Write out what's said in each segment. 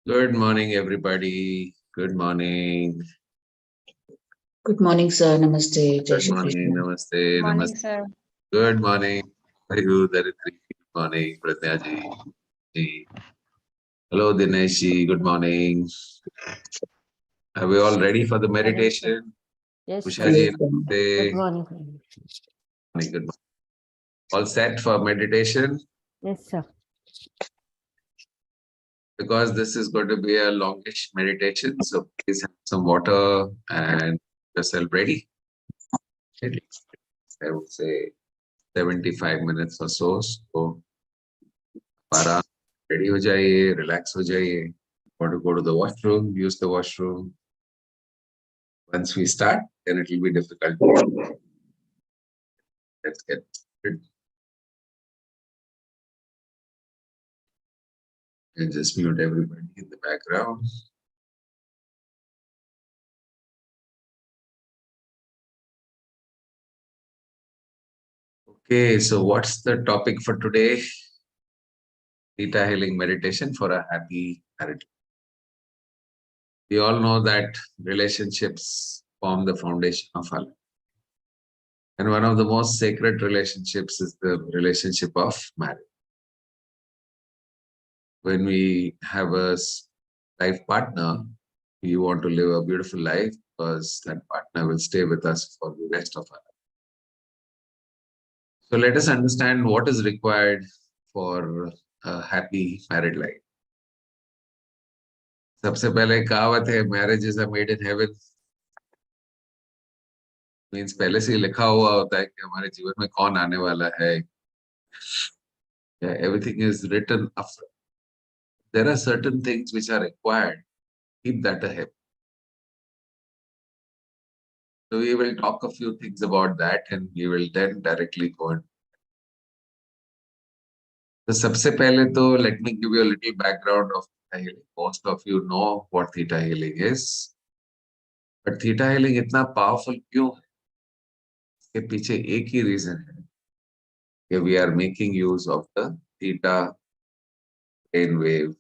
Good morning, everybody. Good morning. Good morning, sir. Namaste. Jai Good Shri morning. Krishna. Namaste. Morning, Namaste. sir. Good morning. How are you, Daritri? Good morning, Pratnya ji. Ji. Hello, Dinesh ji. Good morning. Are we all ready for the meditation? Yes, Usha sir. ji, Yes, sir. namaste. Good morning. Good morning. All set for meditation? Yes, sir. Because this is going to be a longish meditation, so please have some water and yourself ready. I would say 75 minutes or so. So, para ready ho jaiye, relax ho jaiye. Want to go to the washroom, use the washroom. Once we start, then it will be difficult. Let's get started. And just mute everybody in the background. Okay, so what's the topic for today? Theta healing meditation for a happy marriage. We all know that relationships form the foundation of our life. And one of the most sacred relationships is the relationship of marriage. When we have a life partner, we want to live a beautiful life because that partner will stay with us for the rest of our life. So let us understand what is required for a happy married life. सबसे पहले कहावत है, marriage is a made in heaven. Means पहले से ही लिखा हुआ होता है कि हमारे जीवन में कौन आने वाला है. Everything is written upfront. There are certain things which are required. Keep that ahead. So we will talk a few things about that and we will then directly go on. So सबसे पहले तो let me give you a little background of theta healing. Most of you know what theta healing is. But theta healing इतना powerful क्यों है? इसके पीछे एक ही reason है कि we are making use of the theta brain wave.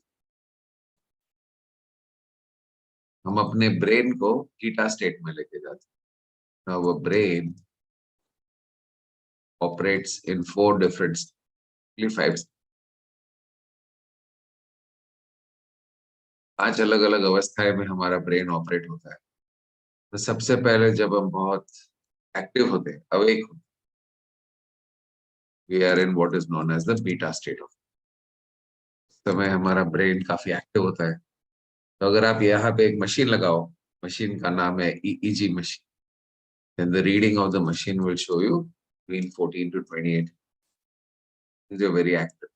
हम अपने brain को theta state में लेके जाते हैं. Now our brain operates in 4 different, 5 5 अलग-अलग अवस्थाएं में हमारा ब्रेन ऑपरेट होता है. तो सबसे पहले जब हम बहुत एक्टिव होते हैं, अवेक होते हैं, we are in what is known as the beta state of. समय हमारा ब्रेन काफी एक्टिव होता है. तो अगर आप यहाँ पे एक मशीन लगाओ, मशीन का नाम है EEG machine. Then the reading of the machine will show you between 14 to 28. You're very active.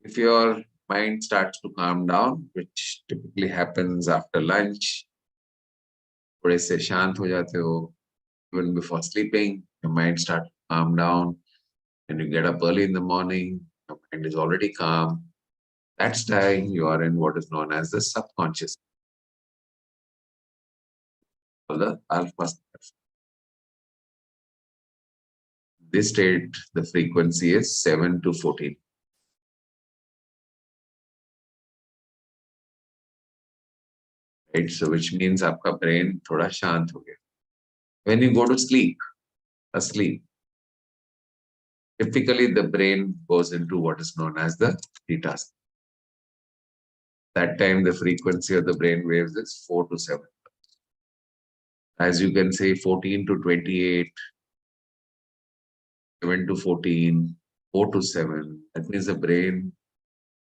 If your mind starts to calm down, which typically happens after lunch, थोड़े से शांत हो जाते हो, even before sleeping, your mind starts to calm down. When you get up early in the morning, your mind is already calm. That's time you are in what is known as the subconscious, or the alpha state. This state, the frequency is 7 to 14. Right? So which means आपका brain थोड़ा शांत हो गया. When you go to sleep, asleep, typically the brain goes into what is known as the theta state. That time the frequency of the brain waves is 4 to 7. As you can say, 14 to 28, 7 to 14, 4 to 7. That means the brain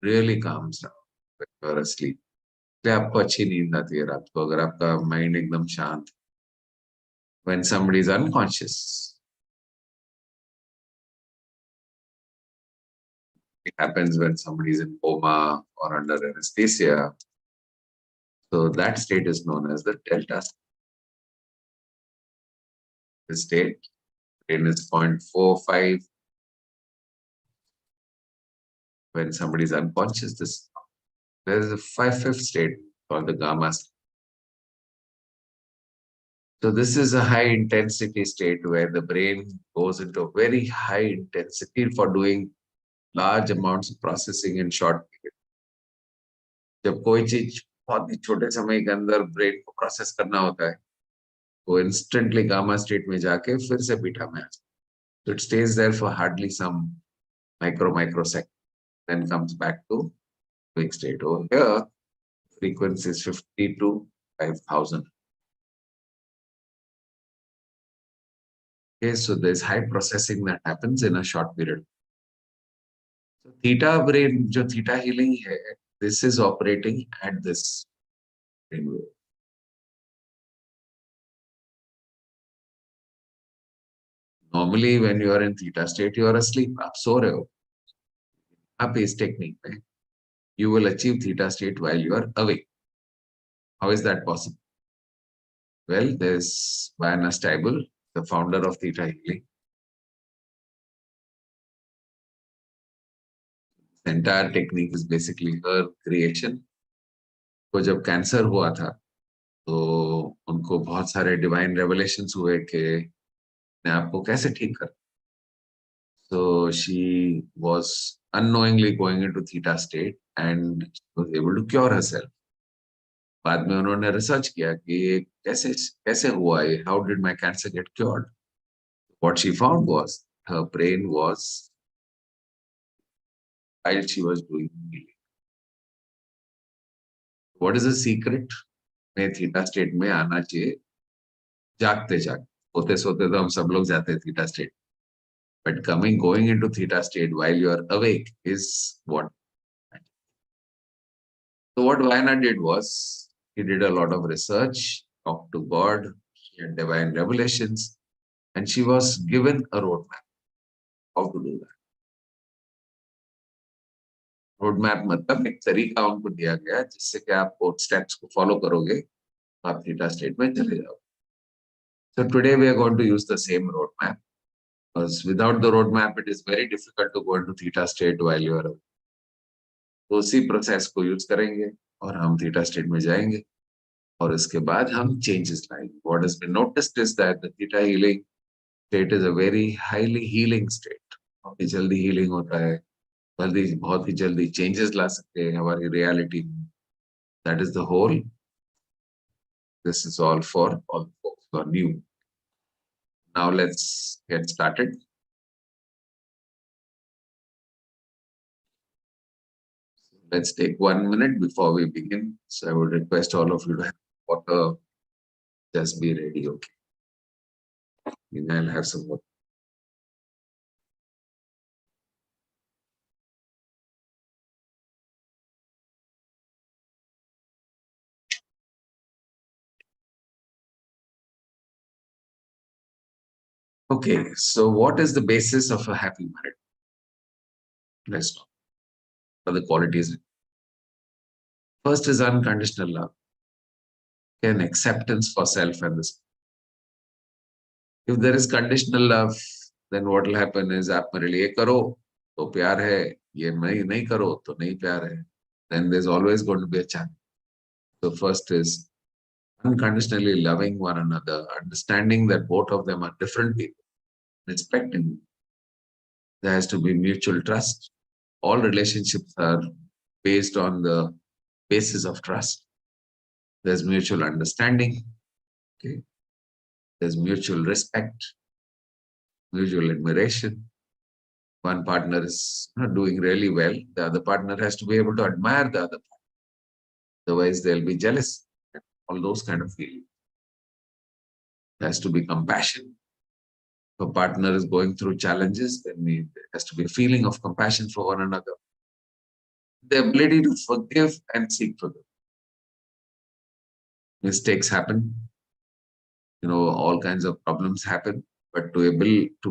really calms down when you are asleep. इसलिए आपको अच्छी नींद आती है रात को अगर आपका माइंड एकदम शांत. When somebody is unconscious, it happens when somebody is in coma or under anesthesia. So that state is known as the delta state. The state, brain is 0.45. When somebody is unconscious, there is a fifth state called the gamma state. So this is a high intensity state where the brain goes into a very high intensity for doing large amounts of processing in short period. जब कोई चीज बहुत ही छोटे समय के अंदर brain को process करना होता है, वो इंस्टेंटली गामा स्टेट में जाके फिर से बीटा में आ जाता है. So it stays there for hardly some microsecond, then comes back to wake state. Over here, frequency is 50 to 5,000. Okay, so there's high processing that happens in a short period. So theta brain, जो theta healing है, this is operating at this brainwave. Normally, when you are in theta state, you are asleep. आप सो रहे हो. आप इस technique में, you will achieve theta state while you are awake. How is that possible? Well, there's Diana Stable, the founder of Theta Healing. The entire technique is basically her creation. तो जब cancer हुआ था, तो उनको बहुत सारे divine revelations हुए कि मैं आपको कैसे ठीक कर. So she was unknowingly going into theta state and was able to cure herself. बाद में उन्होंने रिसर्च किया कि ये कैसे कैसे हुआ ये, how did my cancer get cured? What she found was her brain was, while she was doing healing. What is the secret? में थीटा स्टेट में आना चाहिए जागते जागते. सोते सोते तो हम सब लोग जाते हैं theta state, but going into theta state while you are awake is what. So what Vayana did was, he did a lot of research, talked to God, she had divine revelations, and she was given a roadmap how to do that. Roadmap मतलब एक तरीका उनको दिया गया जिससे कि आप steps को फॉलो करोगे, आप थीटा स्टेट में चले जाओ. So today we are going to use the same roadmap, because without the roadmap it is very difficult to go into theta state while you are awake. तो उसी process को use करेंगे और हम theta state में जाएंगे और इसके बाद हम चेंजेस लाएंगे. What has been noticed is that the theta healing state is a very highly healing state. बहुत ही जल्दी हीलिंग होता है, बहुत ही जल्दी चेंजेस ला सकते हैं हमारी रियलिटी में. That is the whole. This is all for all folks who are new. Now let's get started. Let's take 1 minute before we begin. So I would request all of you to have water. Just be ready, okay? And I'll have some water. Okay, so what is the basis of a happy marriage? Let's talk. What are the qualities? First is unconditional love and acceptance for self and this. If there is conditional love, then what will happen is आप मेरे लिए करो तो प्यार है, ये नहीं करो तो नहीं प्यार है. Then there's always going to be a challenge. So first is unconditionally loving one another, understanding that both of them are different people, respecting. There has to be mutual trust. All relationships are based on the basis of trust. There's mutual understanding. Okay. There's mutual respect, mutual admiration. One partner is doing really well. The other partner has to be able to admire the other partner. Otherwise, they'll be jealous. All those kind of feelings. There has to be compassion. If a partner is going through challenges, then there has to be a feeling of compassion for one another. The ability to forgive and seek forgiveness. Mistakes happen. All kinds of problems happen. But to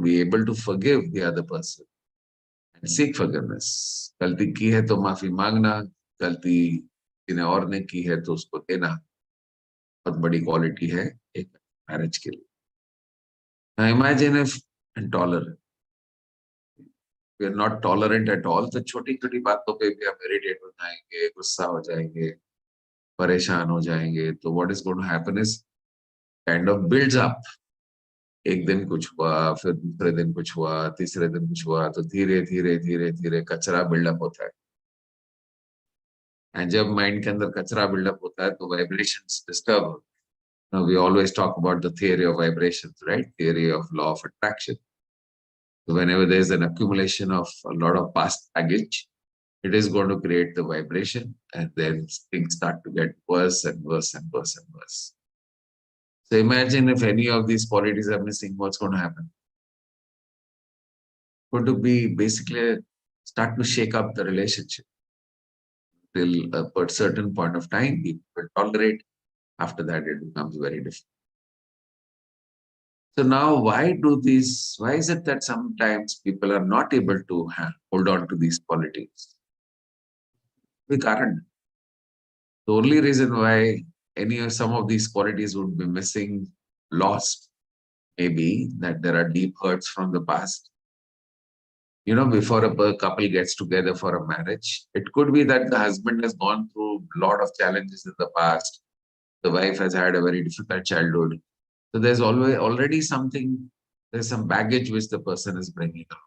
be able to forgive the other person and seek forgiveness. गलती की है तो माफी मांगना, गलती किसी और ने की है तो उसको देना, बहुत बड़ी क्वालिटी है एक मैरिज के लिए. Now imagine if intolerant. We are not tolerant at all. तो छोटी छोटी बातों पे भी हम इरिटेट हो जाएंगे, गुस्सा हो जाएंगे, परेशान हो जाएंगे. तो what is going to happen is kind of builds up. एक दिन कुछ हुआ, फिर दूसरे दिन कुछ हुआ, तीसरे दिन कुछ हुआ, तो धीरे धीरे धीरे धीरे कचरा बिल्डअप होता है. And जब माइंड के अंदर कचरा बिल्डअप होता है तो वाइब्रेशंस डिस्टर्ब होते हैं. Now we always talk about the theory of vibrations, right? Theory of law of attraction. So whenever there is an accumulation of a lot of past baggage, it is going to create the vibration, and then things start to get worse and worse and worse and worse. So imagine if any of these qualities are missing, what's going to happen? Going to be basically start to shake up the relationship. Till a certain point of time, people will tolerate. After that, it becomes very difficult. So now, why is it that sometimes people are not able to hold on to these qualities? We can't. The only reason why some of these qualities would be missing, lost, maybe that there are deep hurts from the past. Before a couple gets together for a marriage, it could be that the husband has gone through a lot of challenges in the past. The wife has had a very difficult childhood. So there's already there's some baggage which the person is bringing up.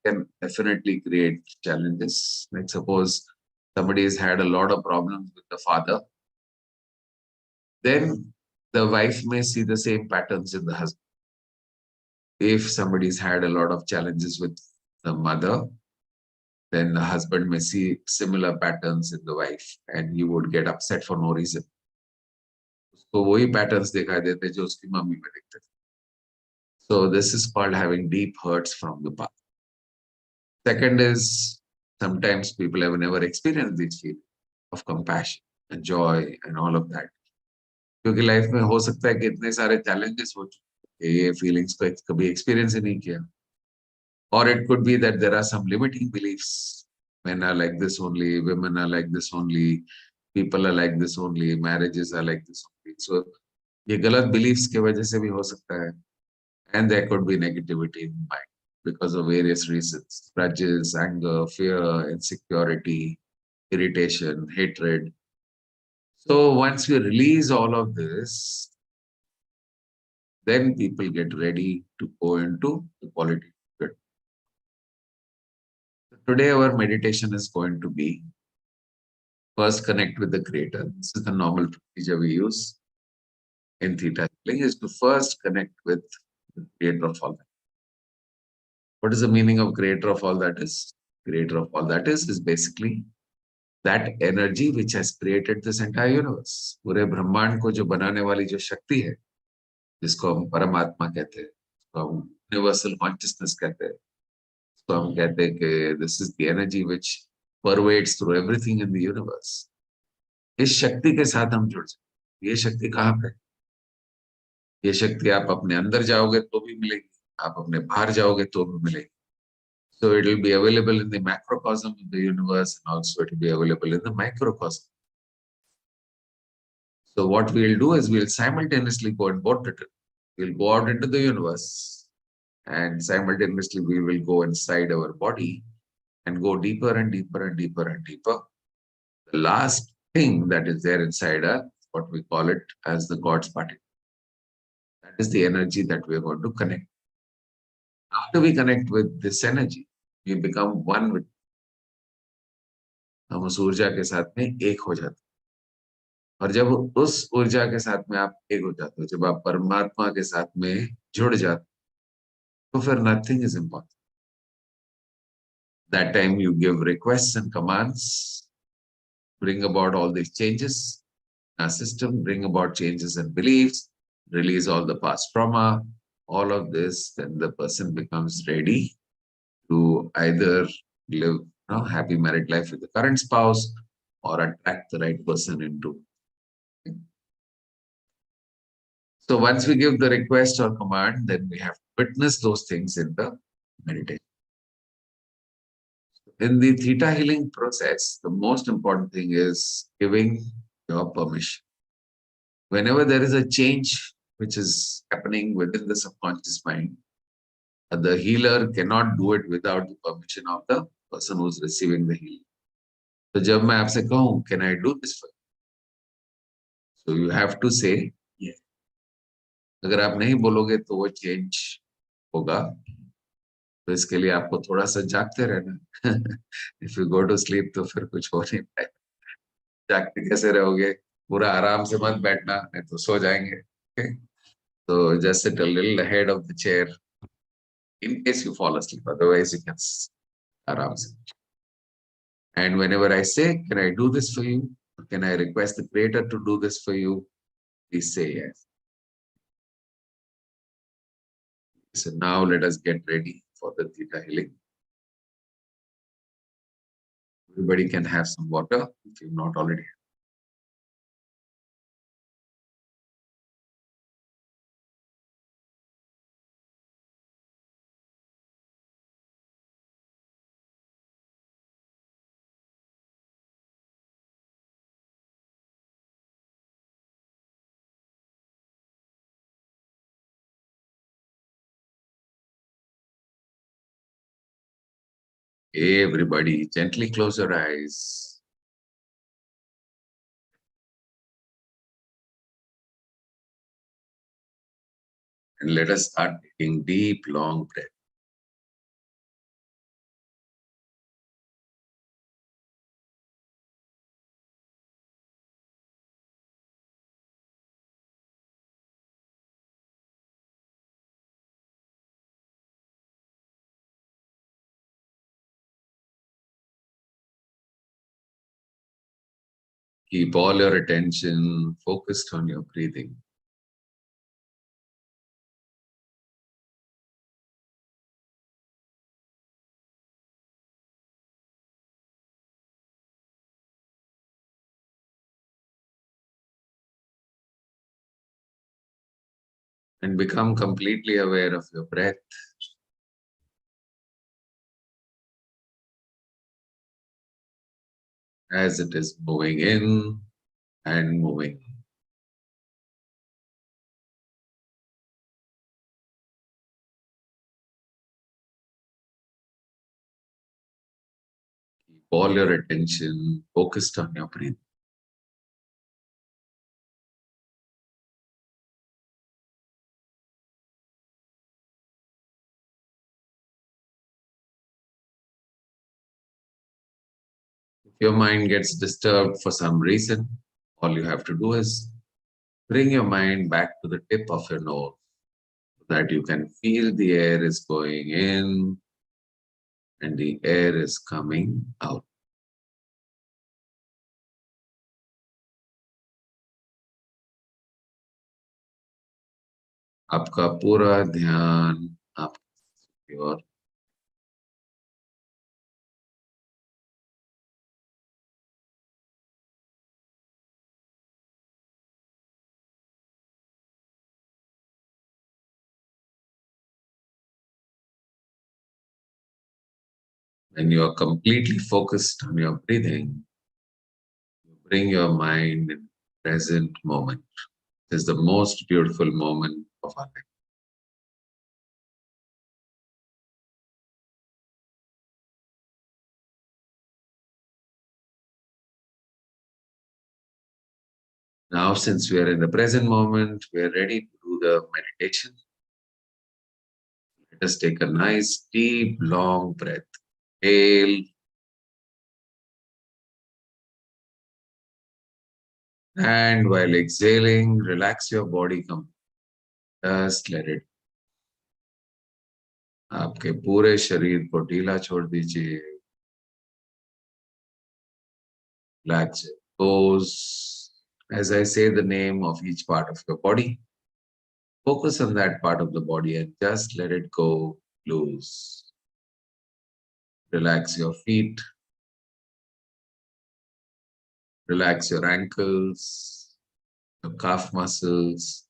Can definitely create challenges. Like suppose somebody has had a lot of problems with the father, then the wife may see the same patterns in the husband. If somebody's had a lot of challenges with the mother, then the husband may see similar patterns in the wife, and he would get upset for no reason. So वही patterns दिखाई देते जो उसकी mummy में दिखते थे. So this is called having deep hurts from the past. Second is sometimes people have never experienced this feeling of compassion and joy and all of that. क्योंकि life में हो सकता है कि इतने सारे challenges हो चुके ये feelings को कभी experience ही नहीं किया. Or it could be that there are some limiting beliefs. Men are like this only, women are like this only, people are like this only, marriages are like this only. So ये गलत beliefs के वजह से भी हो सकता है. And there could be negativity in mind because of various reasons: grudges, anger, fear, insecurity, irritation, hatred. So once we release all of this, then people get ready to go into the quality of good. Today our meditation is going to be first connect with the Creator. This is the normal procedure we use in Theta Healing, is to first connect with the Creator of all that. What is the meaning of Creator of all that is? Creator of all that is basically that energy which has created this entire universe. पूरे ब्रह्मांड को जो बनाने वाली जो शक्ति है, जिसको हम परमात्मा कहते हैं, जिसको हम यूनिवर्सल कॉन्शियसनेस कहते हैं, जिसको हम कहते हैं कि this is the energy which pervades through everything in the universe. इस शक्ति के साथ हम जुड़ सकते हैं. ये शक्ति कहाँ पे? ये शक्ति आप अपने अंदर जाओगे तो भी मिलेगी, आप अपने बाहर जाओगे तो भी मिलेगी. So it will be available in the macrocosm of the universe, and also it will be available in the microcosm. So what we'll do is we'll simultaneously go in both directions. We'll go out into the universe, and simultaneously we will go inside our body and go deeper and deeper and deeper and deeper. The last thing that is there inside us, what we call it as the God's particle. That is the energy that we are going to connect. After we connect with this energy, we become one with. हम उस ऊर्जा के साथ में एक हो जाते हैं. और जब उस ऊर्जा के साथ में आप एक हो जाते हो, जब आप परमात्मा के साथ में जुड़ जाते हो, तो फिर nothing is important. That time you give requests and commands, bring about all these changes in our system, bring about changes in beliefs, release all the past trauma, all of this, then the person becomes ready to either live happy married life with the current spouse or attract the right person into. So once we give the request or command, then we have to witness those things in the meditation. In the Theta Healing process, the most important thing is giving your permission. Whenever there is a change which is happening within the subconscious mind, the healer cannot do it without the permission of the person who is receiving the healing. So जब मैं आपसे कहूँ, can I do this for you? So you have to say yes. अगर आप नहीं बोलोगे तो वो चेंज होगा तो इसके लिए आपको थोड़ा सा जागते रहना। If you go to sleep तो फिर कुछ हो नहीं पाएगा। जागते कैसे रहोगे? पूरा आराम से मत बैठना, नहीं तो सो जाएंगे। तो just sit a little ahead of the chair in case you fall asleep, otherwise you can आराम से। And whenever I say, can I do this for you? Or can I request the creator to do this for you? Please say yes. So now let us get ready for the theta healing. Everybody can have some water if you've not already. Everybody, gently close your eyes. And let us start taking deep, long breath. Keep all your attention focused on your breathing. And become completely aware of your breath. As it is moving in and moving. Keep all your attention focused on your breathing. If your mind gets disturbed for some reason, all you have to do is bring your mind back to the tip of your nose so that you can feel the air is going in and the air is coming out. आपका पूरा ध्यान आपकी ओर। When you are completely focused on your breathing, you bring your mind in present moment. It is the most beautiful moment of our life. Now, since we are in the present moment, we are ready to do the meditation. Let us take a nice, deep, long breath. Inhale. And while exhaling, relax your body completely. Just let it. आपके पूरे शरीर को ढीला छोड़ दीजिए. Relax your toes. As I say the name of each part of your body, focus on that part of the body and just let it go loose. Relax your feet. Relax your ankles, your calf muscles.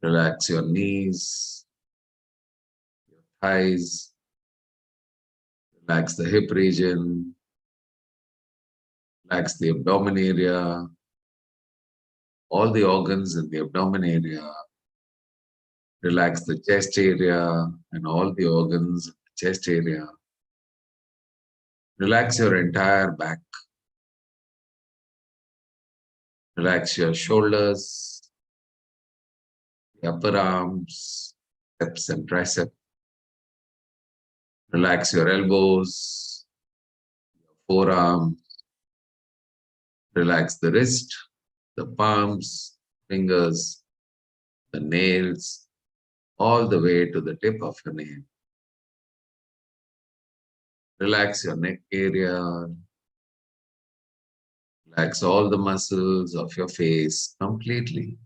Relax your knees, your thighs. Relax the hip region. Relax the abdomen area. All the organs in the abdomen area. Relax the chest area and all the organs in the chest area. Relax your entire back. Relax your shoulders, the upper arms, biceps and triceps. Relax your elbows, forearm, relax the wrist, the palms, fingers, the nails, all the way to the tip of your nail. Relax your neck area, relax all the muscles of your face completely.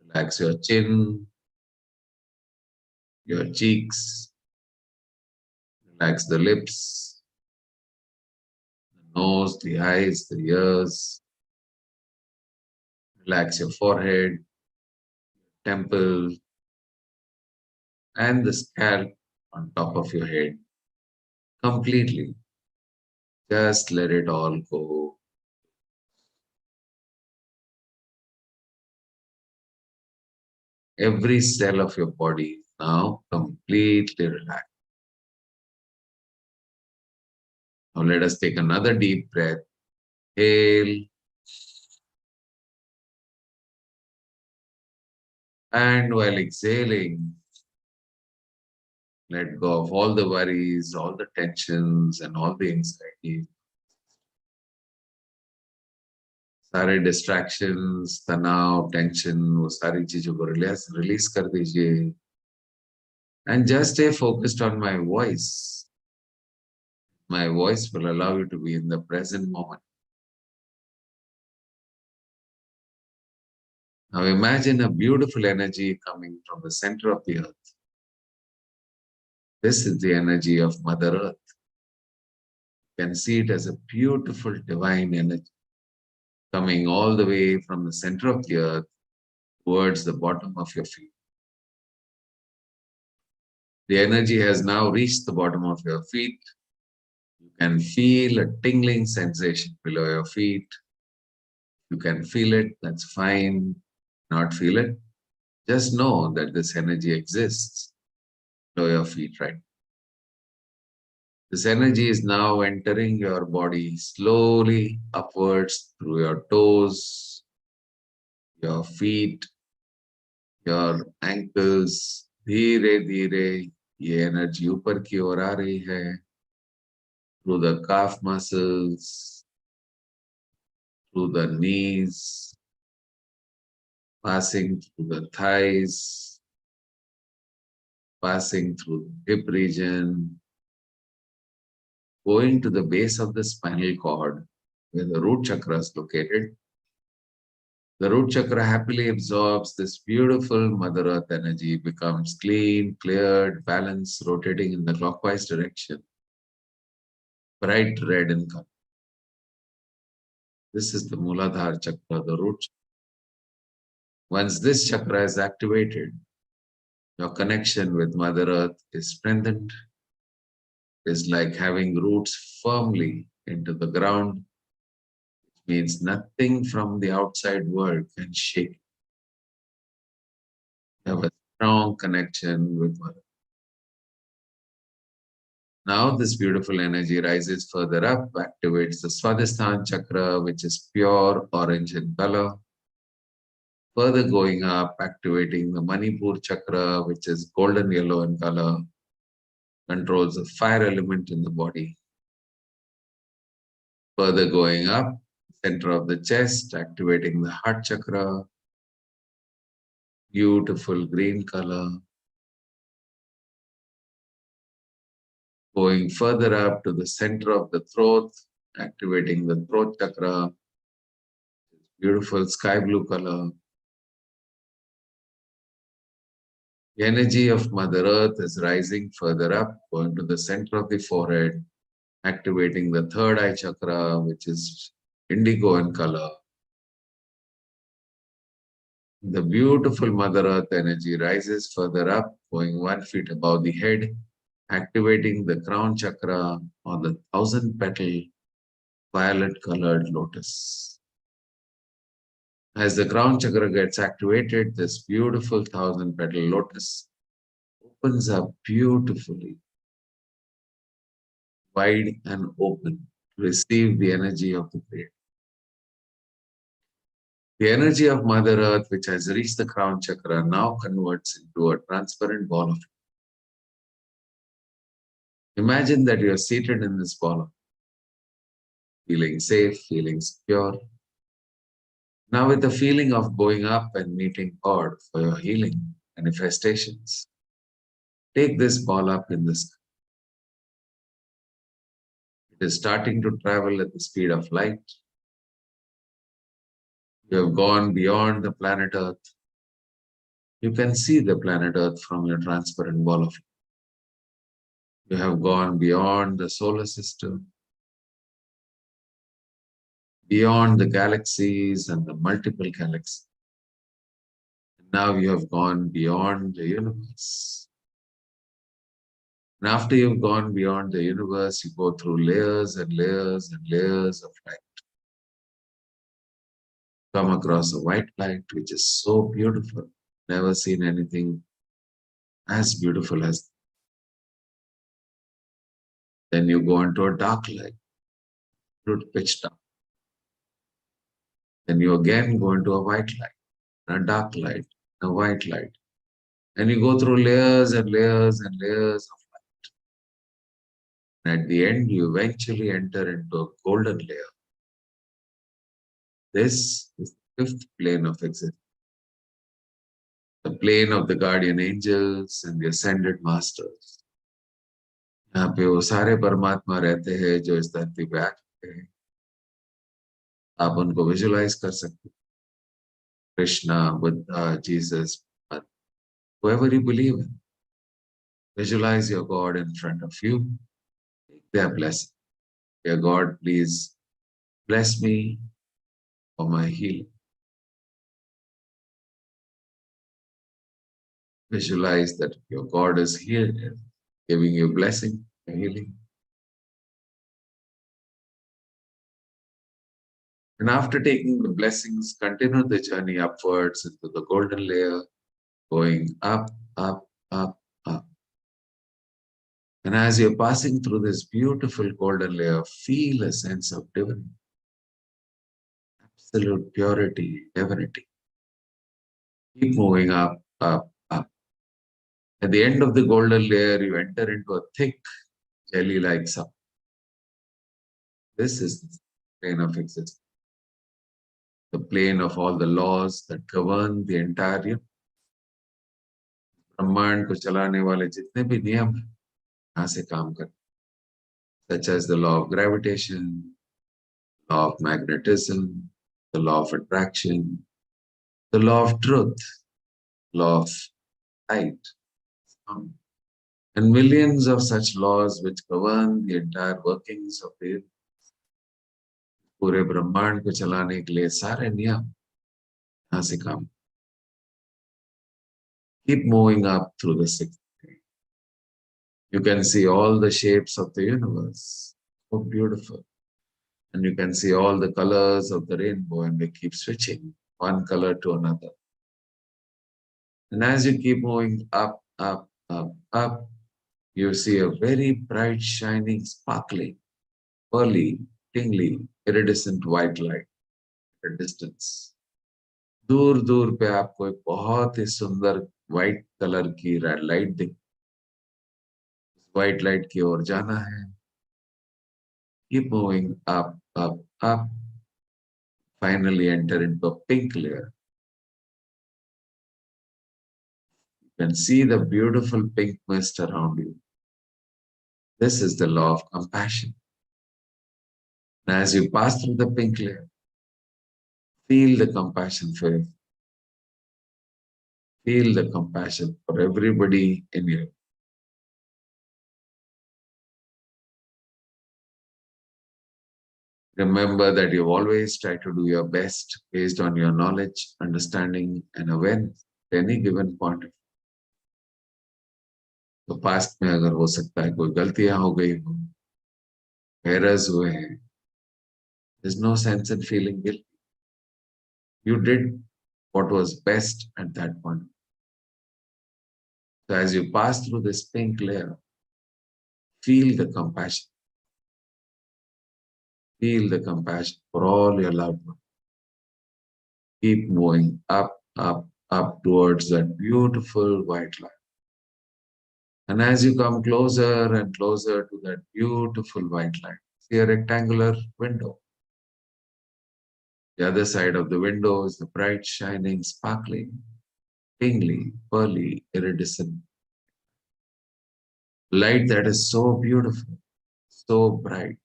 Relax your chin, your cheeks, relax the lips, the nose, the eyes, the ears. Relax your forehead, temple, and the scalp on top of your head completely. Just let it all go. Every cell of your body now completely relaxed. Now let us take another deep breath. Inhale. And while exhaling, let go of all the worries, all the tensions, and all the anxiety. सारे distractions, तनाव, tension, वो सारी चीजों को release कर दीजिए. And just stay focused on my voice. My voice will allow you to be in the present moment. Now imagine a beautiful energy coming from the center of the earth. This is the energy of Mother Earth. You can see it as a beautiful divine energy coming all the way from the center of the earth towards the bottom of your feet. The energy has now reached the bottom of your feet. You can feel a tingling sensation below your feet. You can feel it, that's fine. Not feel it, just know that this energy exists below your feet right now. This energy is now entering your body slowly upwards through your toes, your feet, your ankles. धीरे धीरे ये energy ऊपर की ओर आ रही है through the calf muscles, through the knees, passing through the thighs, passing through the hip region, going to the base of the spinal cord where the root chakra is located. The root chakra happily absorbs this beautiful Mother Earth energy, becomes clean, cleared, balanced, rotating in the clockwise direction, bright red in color. This is the Muladhara chakra, the root chakra. Once this chakra is activated, your connection with Mother Earth is strengthened. It's like having roots firmly into the ground. It means nothing from the outside world can shake. You have a strong connection with Mother Earth. Now this beautiful energy rises further up, activates the Swadhisthana chakra, which is pure orange in color. Further going up, activating the Manipur chakra, which is golden yellow in color, controls the fire element in the body. Further going up, center of the chest, activating the heart chakra, beautiful green color. Going further up to the center of the throat, activating the throat chakra, beautiful sky blue color. The energy of Mother Earth is rising further up, going to the center of the forehead, activating the third eye chakra, which is indigo in color. The beautiful Mother Earth energy rises further up, going 1 feet above the head, activating the crown chakra on the 1,000-petal violet colored lotus. As the crown chakra gets activated, this beautiful 1,000-petal lotus opens up beautifully, wide and open, to receive the energy of the Creator. The energy of Mother Earth, which has reached the crown chakra, now converts into a transparent ball of light. Imagine that you are seated in this ball, feeling safe, feeling secure. Now with the feeling of going up and meeting God for your healing manifestations, take this ball up in the sky. It is starting to travel at the speed of light. You have gone beyond the planet Earth. You can see the planet Earth from your transparent ball of light. You have gone beyond the solar system, beyond the galaxies and the multiple galaxies. Now you have gone beyond the universe. And after you've gone beyond the universe, you go through layers and layers and layers of light. Come across a white light, which is so beautiful. Never seen anything as beautiful as. Then you go into a dark light, pitch dark. Then you again go into a white light, a dark light, a white light. And you go through layers and layers and layers of light. And at the end, you eventually enter into a golden layer. This is the fifth plane of existence. The plane of the guardian angels and the ascended masters. यहाँ पे वो सारे परमात्मा रहते हैं जो इस धरती पे आते हैं. आप उनको विजुलाइज कर सकते हैं. Krishna, Buddha, Jesus, whoever you believe in. Visualize your God in front of you. Take their blessing. Dear God, please bless me for my healing. Visualize that your God is here, giving you blessing, healing. And after taking the blessings, continue the journey upwards into the golden layer, going up, up, up, up. And as you're passing through this beautiful golden layer, feel a sense of divinity, absolute purity, divinity. Keep moving up, up, up. At the end of the golden layer, you enter into a thick, jelly-like substance. This is the plane of existence. The plane of all the laws that govern the entire universe. ब्रह्मांड को चलाने वाले जितने भी नियम हैं, यहाँ से काम करते हैं, such as the law of gravitation, law of magnetism, the law of attraction, the law of truth, law of light, sound, and millions of such laws which govern the entire workings of the universe. पूरे ब्रह्मांड को चलाने के लिए सारे नियम यहाँ से काम. Keep moving up through the sixth plane. You can see all the shapes of the universe. So beautiful. And you can see all the colors of the rainbow, and they keep switching one color to another. And as you keep moving up, up, up, up, you see a very bright, shining, sparkling, pearly, tingly, iridescent white light at a distance. दूर दूर पे आपको एक बहुत ही सुंदर white colour की light दिख. White light की ओर जाना है. Keep moving up, up, up. Finally enter into a pink layer. You can see the beautiful pink mist around you. This is the law of compassion. And as you pass through the pink layer, feel the compassion for you. Feel the compassion for everybody in you. Remember that you've always tried to do your best based on your knowledge, understanding, and awareness at any given point. तो past में अगर हो सकता है कोई गलतियां हो गई हो, errors हुए हैं, there's no sense in feeling guilty. You did what was best at that point. So as you pass through this pink layer, feel the compassion. Feel the compassion for all your loved ones. Keep moving up, up, up towards that beautiful white light. And as you come closer and closer to that beautiful white light, see a rectangular window. The other side of the window is the bright, shining, sparkling, tingly, pearly, iridescent light that is so beautiful, so bright.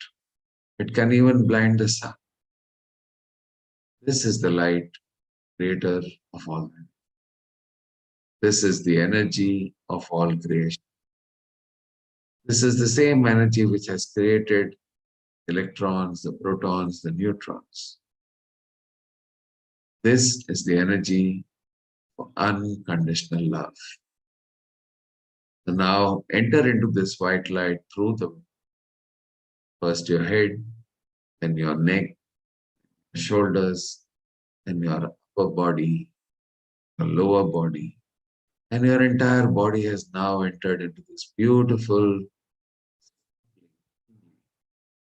It can even blind the sun. This is the light, creator of all. This is the energy of all creation. This is the same energy which has created electrons, the protons, the neutrons. This is the energy of unconditional love. So now enter into this white light through the first your head, then your neck, shoulders, then your upper body, your lower body, and your entire body has now entered into this beautiful,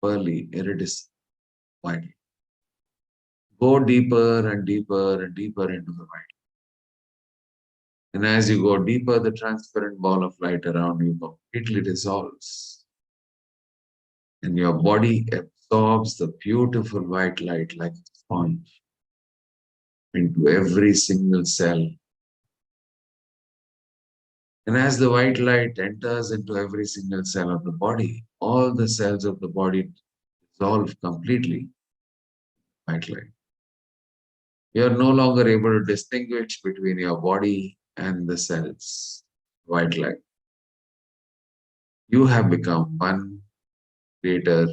pearly, iridescent white. Go deeper and deeper and deeper into the white. And as you go deeper, the transparent ball of light around you completely dissolves. And your body absorbs the beautiful white light like a sponge into every single cell. And as the white light enters into every single cell of the body, all the cells of the body dissolve completely. White light. You are no longer able to distinguish between your body and the cells. White light. You have become one creator.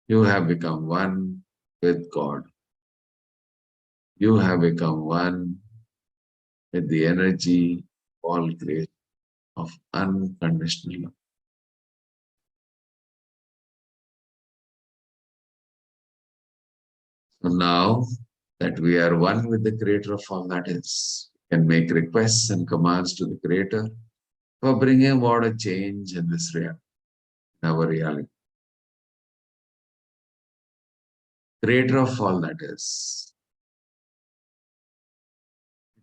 You have become one with God. You have become one with the energy of all creation of unconditional love. So now that we are one with the creator of all that is, we can make requests and commands to the creator for bringing about a change in this reality, in our reality. Creator of all that is.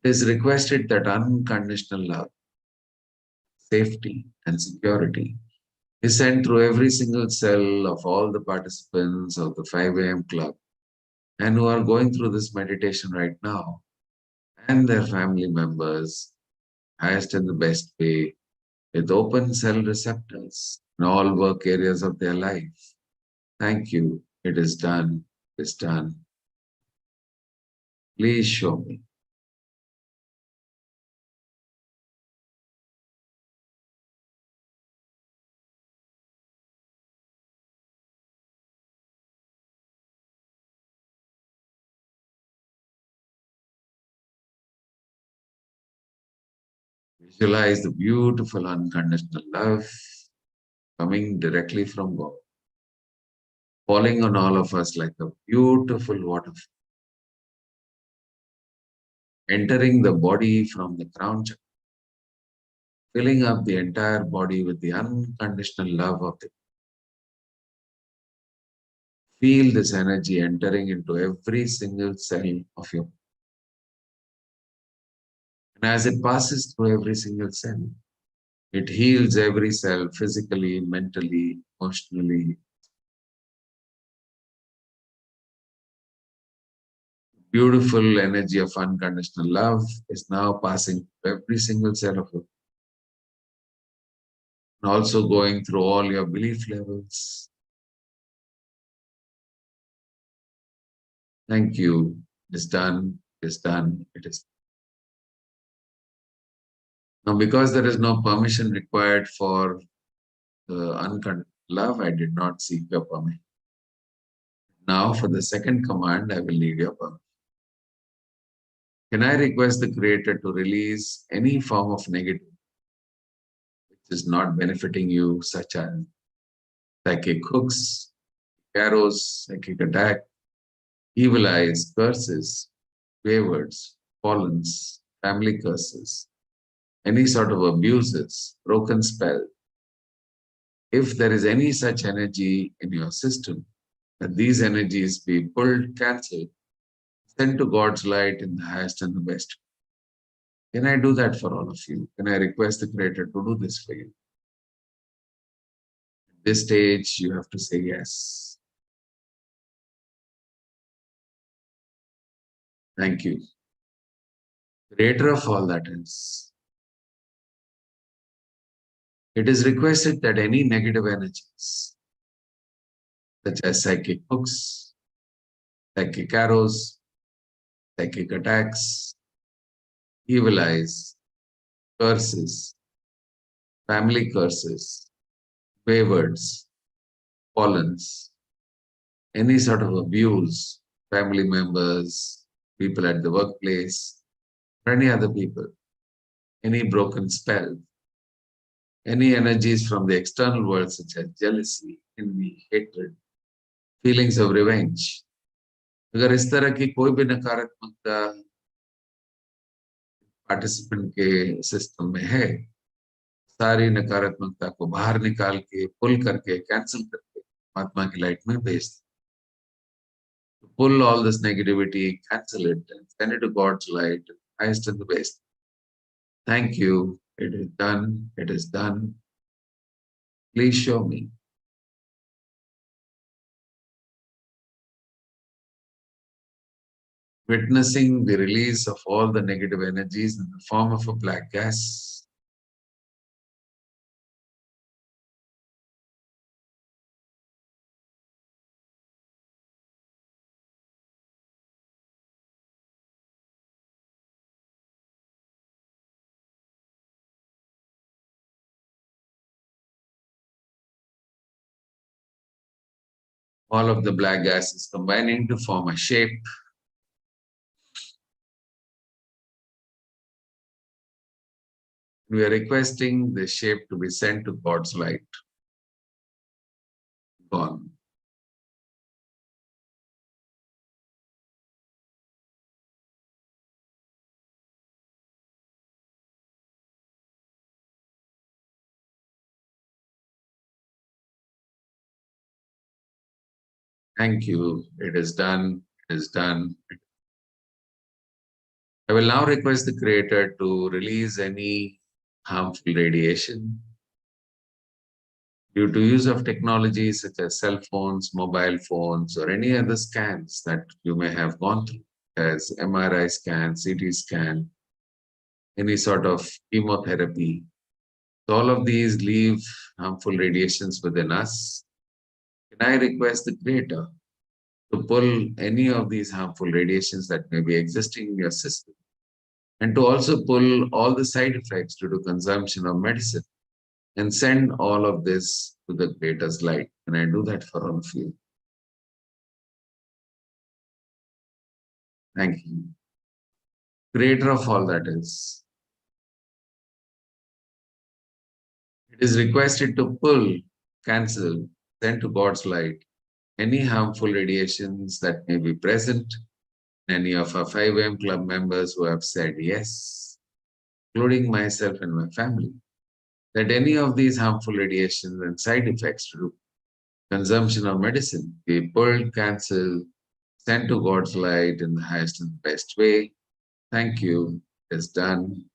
It is requested that unconditional love, safety, and security is sent through every single cell of all the participants of the 5 a.m. club and who are going through this meditation right now, and their family members, highest and the best way, with open cell receptors in all work areas of their life. Thank you. It is done. It is done. Please show me. Visualize the beautiful unconditional love coming directly from God, falling on all of us like a beautiful waterfall, entering the body from the crown chakra, filling up the entire body with the unconditional love of the. Feel this energy entering into every single cell of your. And as it passes through every single cell, it heals every cell physically, mentally, emotionally. Beautiful energy of unconditional love is now passing through every single cell of you. And also going through all your belief levels. Thank you. It is done. It is done. It is. Now, because there is no permission required for the unconditional love, I did not seek your permission. Now, for the second command, I will need your permission. Can I request the Creator to release any form of negative which is not benefiting you, such as psychic hooks, arrows, psychic attack, evil eyes, curses, waywards, fallens, family curses, any sort of abuses, broken spell. If there is any such energy in your system, that these energies be pulled, cancelled, sent to God's light in the highest and the best. Can I do that for all of you? Can I request the Creator to do this for you? At this stage, you have to say yes. Thank you. Creator of all that is. It is requested that any negative energies, such as psychic hooks, psychic arrows, psychic attacks, evil eyes, curses, family curses, waywards, pollens, any sort of abuse, family members, people at the workplace, or any other people, any broken spell, any energies from the external world such as jealousy, envy, hatred, feelings of revenge. अगर इस तरह की कोई भी नकारात्मकता participant के system में है, सारी नकारात्मकता को बाहर निकाल के पुल करके कैंसिल करके आत्मा की लाइट में भेज दे. Pull all this negativity, cancel it, and send it to God's light, highest and the best. Thank you. It is done. It is done. Please show me. Witnessing the release of all the negative energies in the form of a black gas. All of the black gas is combining to form a shape. We are requesting the shape to be sent to God's light. Gone. Thank you. It is done. It is done. I will now request the Creator to release any harmful radiation due to use of technology such as cell phones, mobile phones, or any other scans that you may have gone through, as MRI scan, CT scan, any sort of chemotherapy. So all of these leave harmful radiations within us. Can I request the Creator to pull any of these harmful radiations that may be existing in your system, and to also pull all the side effects due to consumption of medicine, and send all of this to the Creator's light? And I do that for all of you. Thank you. Creator of all that is. It is requested to pull, cancel, send to God's light any harmful radiations that may be present in any of our 5am club members who have said yes, including myself and my family, that any of these harmful radiations and side effects to consumption of medicine be pulled, cancelled, sent to God's light in the highest and best way. Thank you. It is done.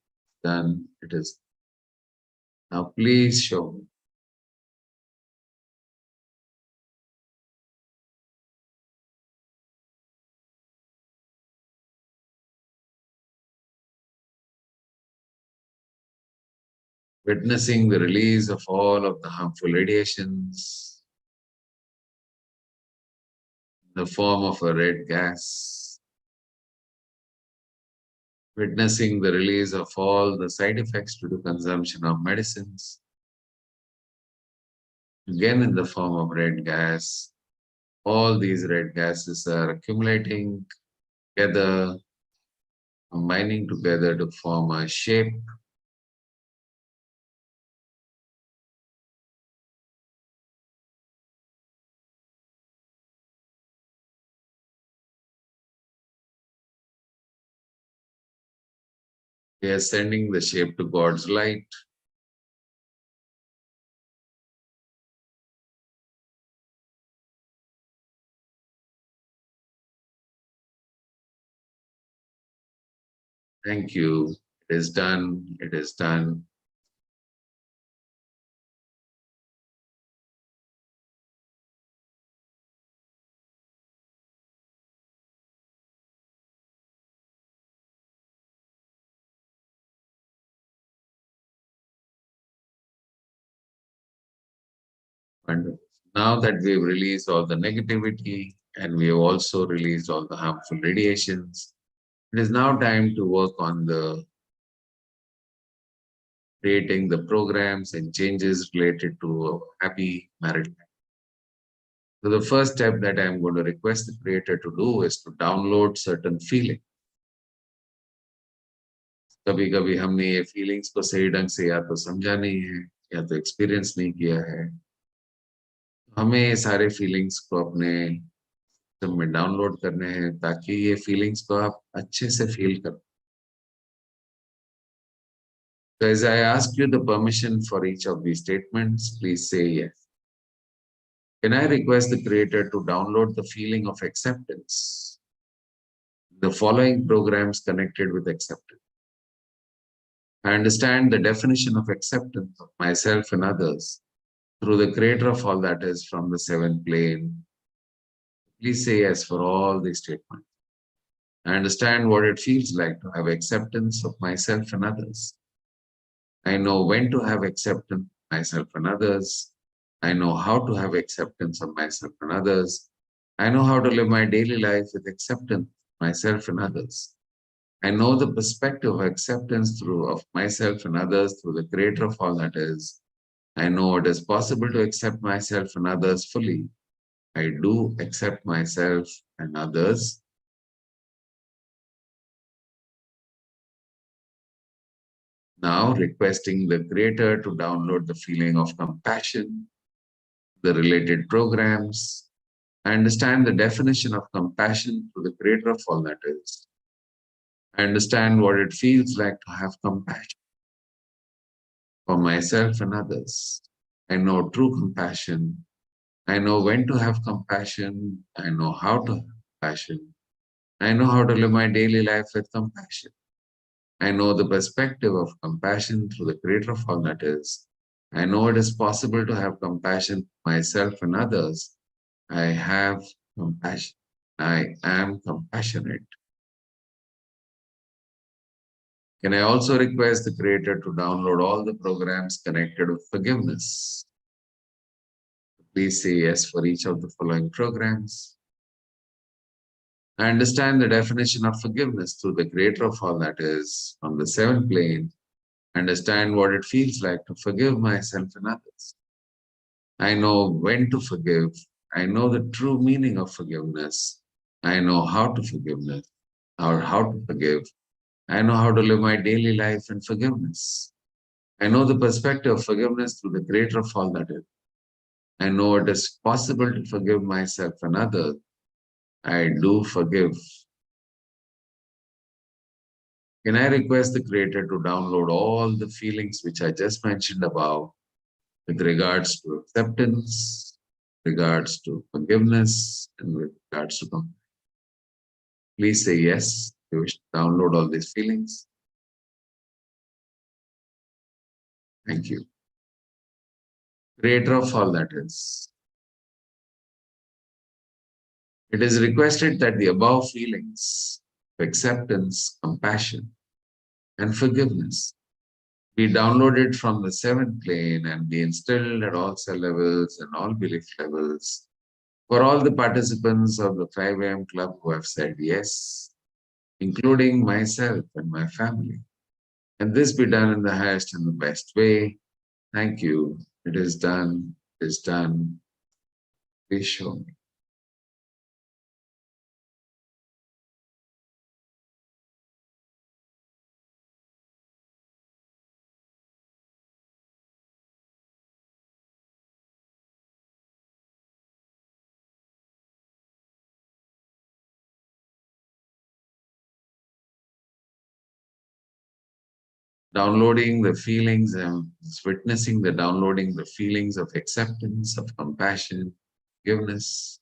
Done. It is. Now please show me. Witnessing the release of all of the harmful radiations in the form of a red gas. Witnessing the release of all the side effects due to consumption of medicines, again in the form of red gas. All these red gases are accumulating together, combining together to form a shape. We are sending the shape to God's light. Thank you. It is done. It is done. And now that we've released all the negativity and we have also released all the harmful radiations, it is now time to work on the creating the programs and changes related to a happy married life. So the first step that I'm going to request the creator to do is to download certain feeling. कभी कभी हमने ये feelings को सही ढंग से या तो समझा नहीं है या तो एक्सपीरियंस नहीं किया है. हमें ये सारे फीलिंग्स को अपने सिस्टम में डाउनलोड करने हैं ताकि ये फीलिंग्स को आप अच्छे से फील करो. So as I ask you the permission for each of these statements, please say yes. Can I request the creator to download the feeling of acceptance? The following programs connected with acceptance. I understand the definition of acceptance of myself and others through the creator of all that is from the seventh plane. Please say yes for all these statements. I understand what it feels like to have acceptance of myself and others. I know when to have acceptance of myself and others. I know how to have acceptance of myself and others. I know how to live my daily life with acceptance of myself and others. I know the perspective of acceptance of myself and others through the creator of all that is. I know it is possible to accept myself and others fully. I do accept myself and others. Now requesting the creator to download the feeling of compassion, the related programs. I understand the definition of compassion through the creator of all that is. I understand what it feels like to have compassion for myself and others. I know true compassion. I know when to have compassion. I know how to have compassion. I know how to live my daily life with compassion. I know the perspective of compassion through the creator of all that is. I know it is possible to have compassion for myself and others. I have compassion. I am compassionate. Can I also request the creator to download all the programs connected with forgiveness? Please say yes for each of the following programs. I understand the definition of forgiveness through the creator of all that is from the seventh plane. I understand what it feels like to forgive myself and others. I know when to forgive. I know the true meaning of forgiveness. I know how to forgiveness or how to forgive. I know how to live my daily life in forgiveness. I know the perspective of forgiveness through the creator of all that is. I know it is possible to forgive myself and others. I do forgive. Can I request the creator to download all the feelings which I just mentioned above with regards to acceptance, regards to forgiveness, and with regards to compassion? Please say yes. You wish to download all these feelings. Thank you. Creator of all that is. It is requested that the above feelings of acceptance, compassion, and forgiveness be downloaded from the seventh plane and be instilled at all cell levels and all belief levels for all the participants of the 5 a.m. club who have said yes, including myself and my family. And this be done in the highest and the best way. Thank you. It is done. It is done. Please show me. Downloading the feelings and witnessing the downloading the feelings of acceptance, of compassion, forgiveness.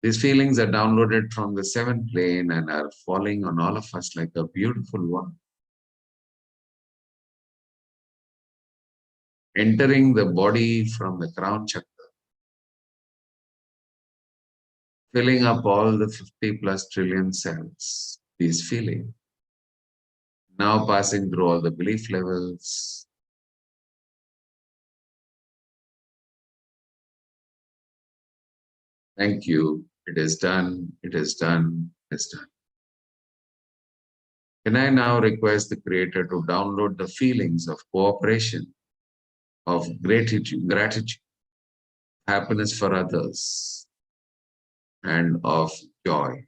These feelings are downloaded from the seventh plane and are falling on all of us like a beautiful one. entering the body from the crown chakra, filling up all the 50 plus trillion cells, this feeling. Now passing through all the belief levels. Thank you. It is done. It is done. It is done. Can I now request the Creator to download the feelings of cooperation, of gratitude, happiness for others, and of joy?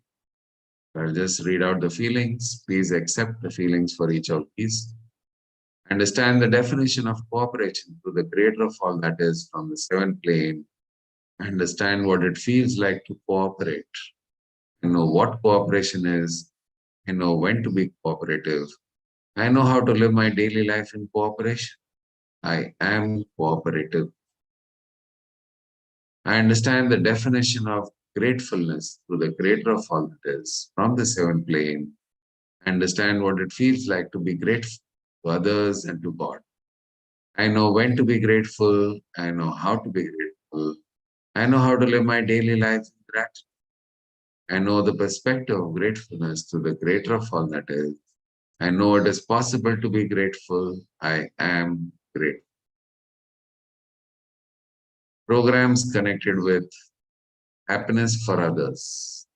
I'll just read out the feelings. Please accept the feelings for each of these. Understand the definition of cooperation to the Creator of all that is from the seventh plane. Understand what it feels like to cooperate. I know what cooperation is. I know when to be cooperative. I know how to live my daily life in cooperation. I am cooperative. I understand the definition of gratefulness to the Creator of all that is from the seventh plane. I understand what it feels like to be grateful to others and to God. I know when to be grateful. I know how to be grateful. I know how to live my daily life in gratitude. I know the perspective of gratefulness to the Creator of all that is. I know it is possible to be grateful. I am grateful. Programs connected with happiness for others.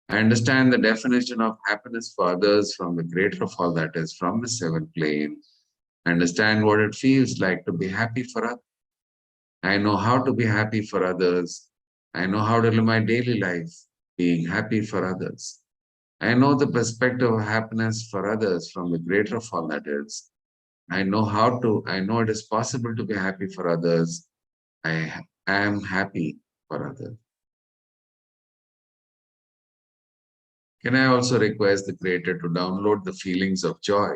I understand the definition of happiness for others from the Creator of all that is from the seventh plane. I understand what it feels like to be happy for others. I know how to be happy for others. I know how to live my daily life being happy for others. I know the perspective of happiness for others from the Creator of all that is. I know it is possible to be happy for others. I am happy for others. Can I also request the Creator to download the feelings of joy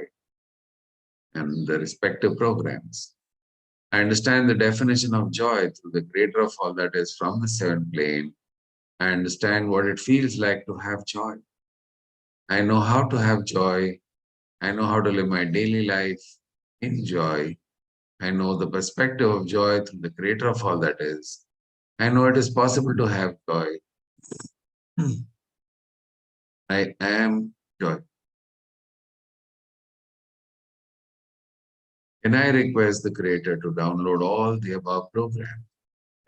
and the respective programs? I understand the definition of joy through the Creator of all that is from the seventh plane. I understand what it feels like to have joy. I know how to have joy. I know how to live my daily life in joy. I know the perspective of joy through the Creator of all that is. I know it is possible to have joy. I am joy. Can I request the Creator to download all the above programs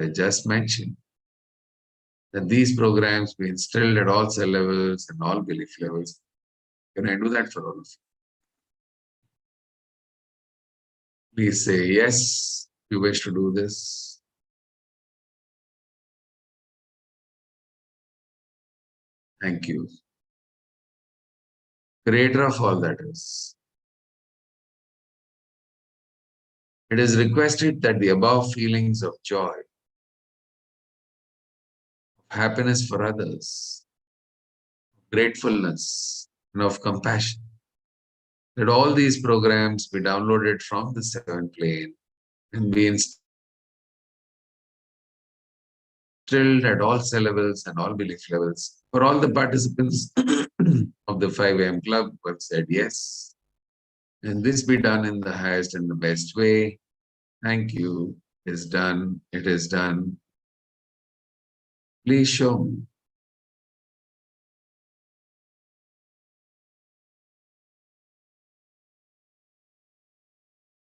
I just mentioned? That these programs be instilled at all cell levels and all belief levels. Can I do that for all of you? Please say yes, if you wish to do this. Thank you. Creator of all that is. It is requested that the above feelings of joy, happiness for others, gratefulness, and of compassion, that all these programs be downloaded from the seventh plane and be instilled at all cell levels and all belief levels. For all the participants of the 5 a.m. club who have said yes, and this be done in the highest and the best way. Thank you. It is done. It is done. Please show me.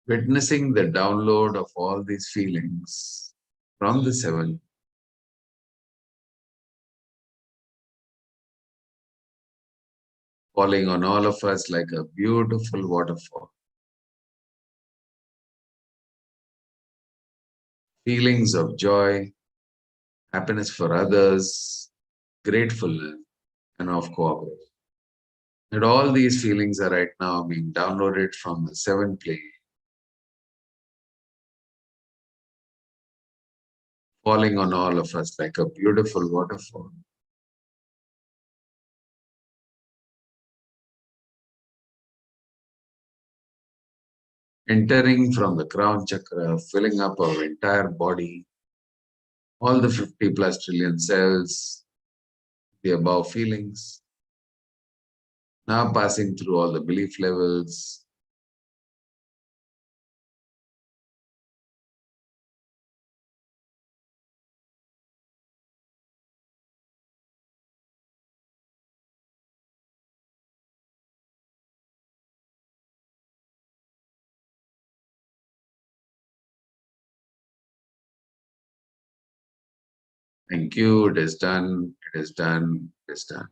Witnessing the download of all these feelings from the seven, falling on all of us like a beautiful waterfall. Feelings of joy, happiness for others, gratefulness, and of cooperation. And all these feelings are right now being downloaded from the seventh plane, falling on all of us like a beautiful waterfall. Entering from the crown chakra, filling up our entire body, all the 50 plus trillion cells, the above feelings. Now passing through all the belief levels, Thank you. It is done. It is done. It is done.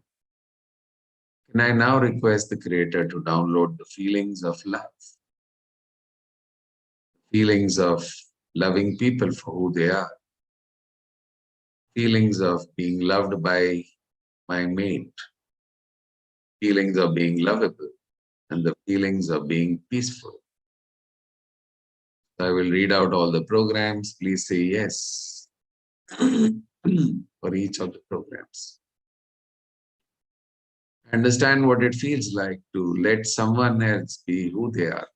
Can I now request the Creator to download the feelings of love, feelings of loving people for who they are, feelings of being loved by my mate, feelings of being lovable, and the feelings of being peaceful. I will read out all the programs. Please say yes for each of the programs. Understand what it feels like to let someone else be who they are.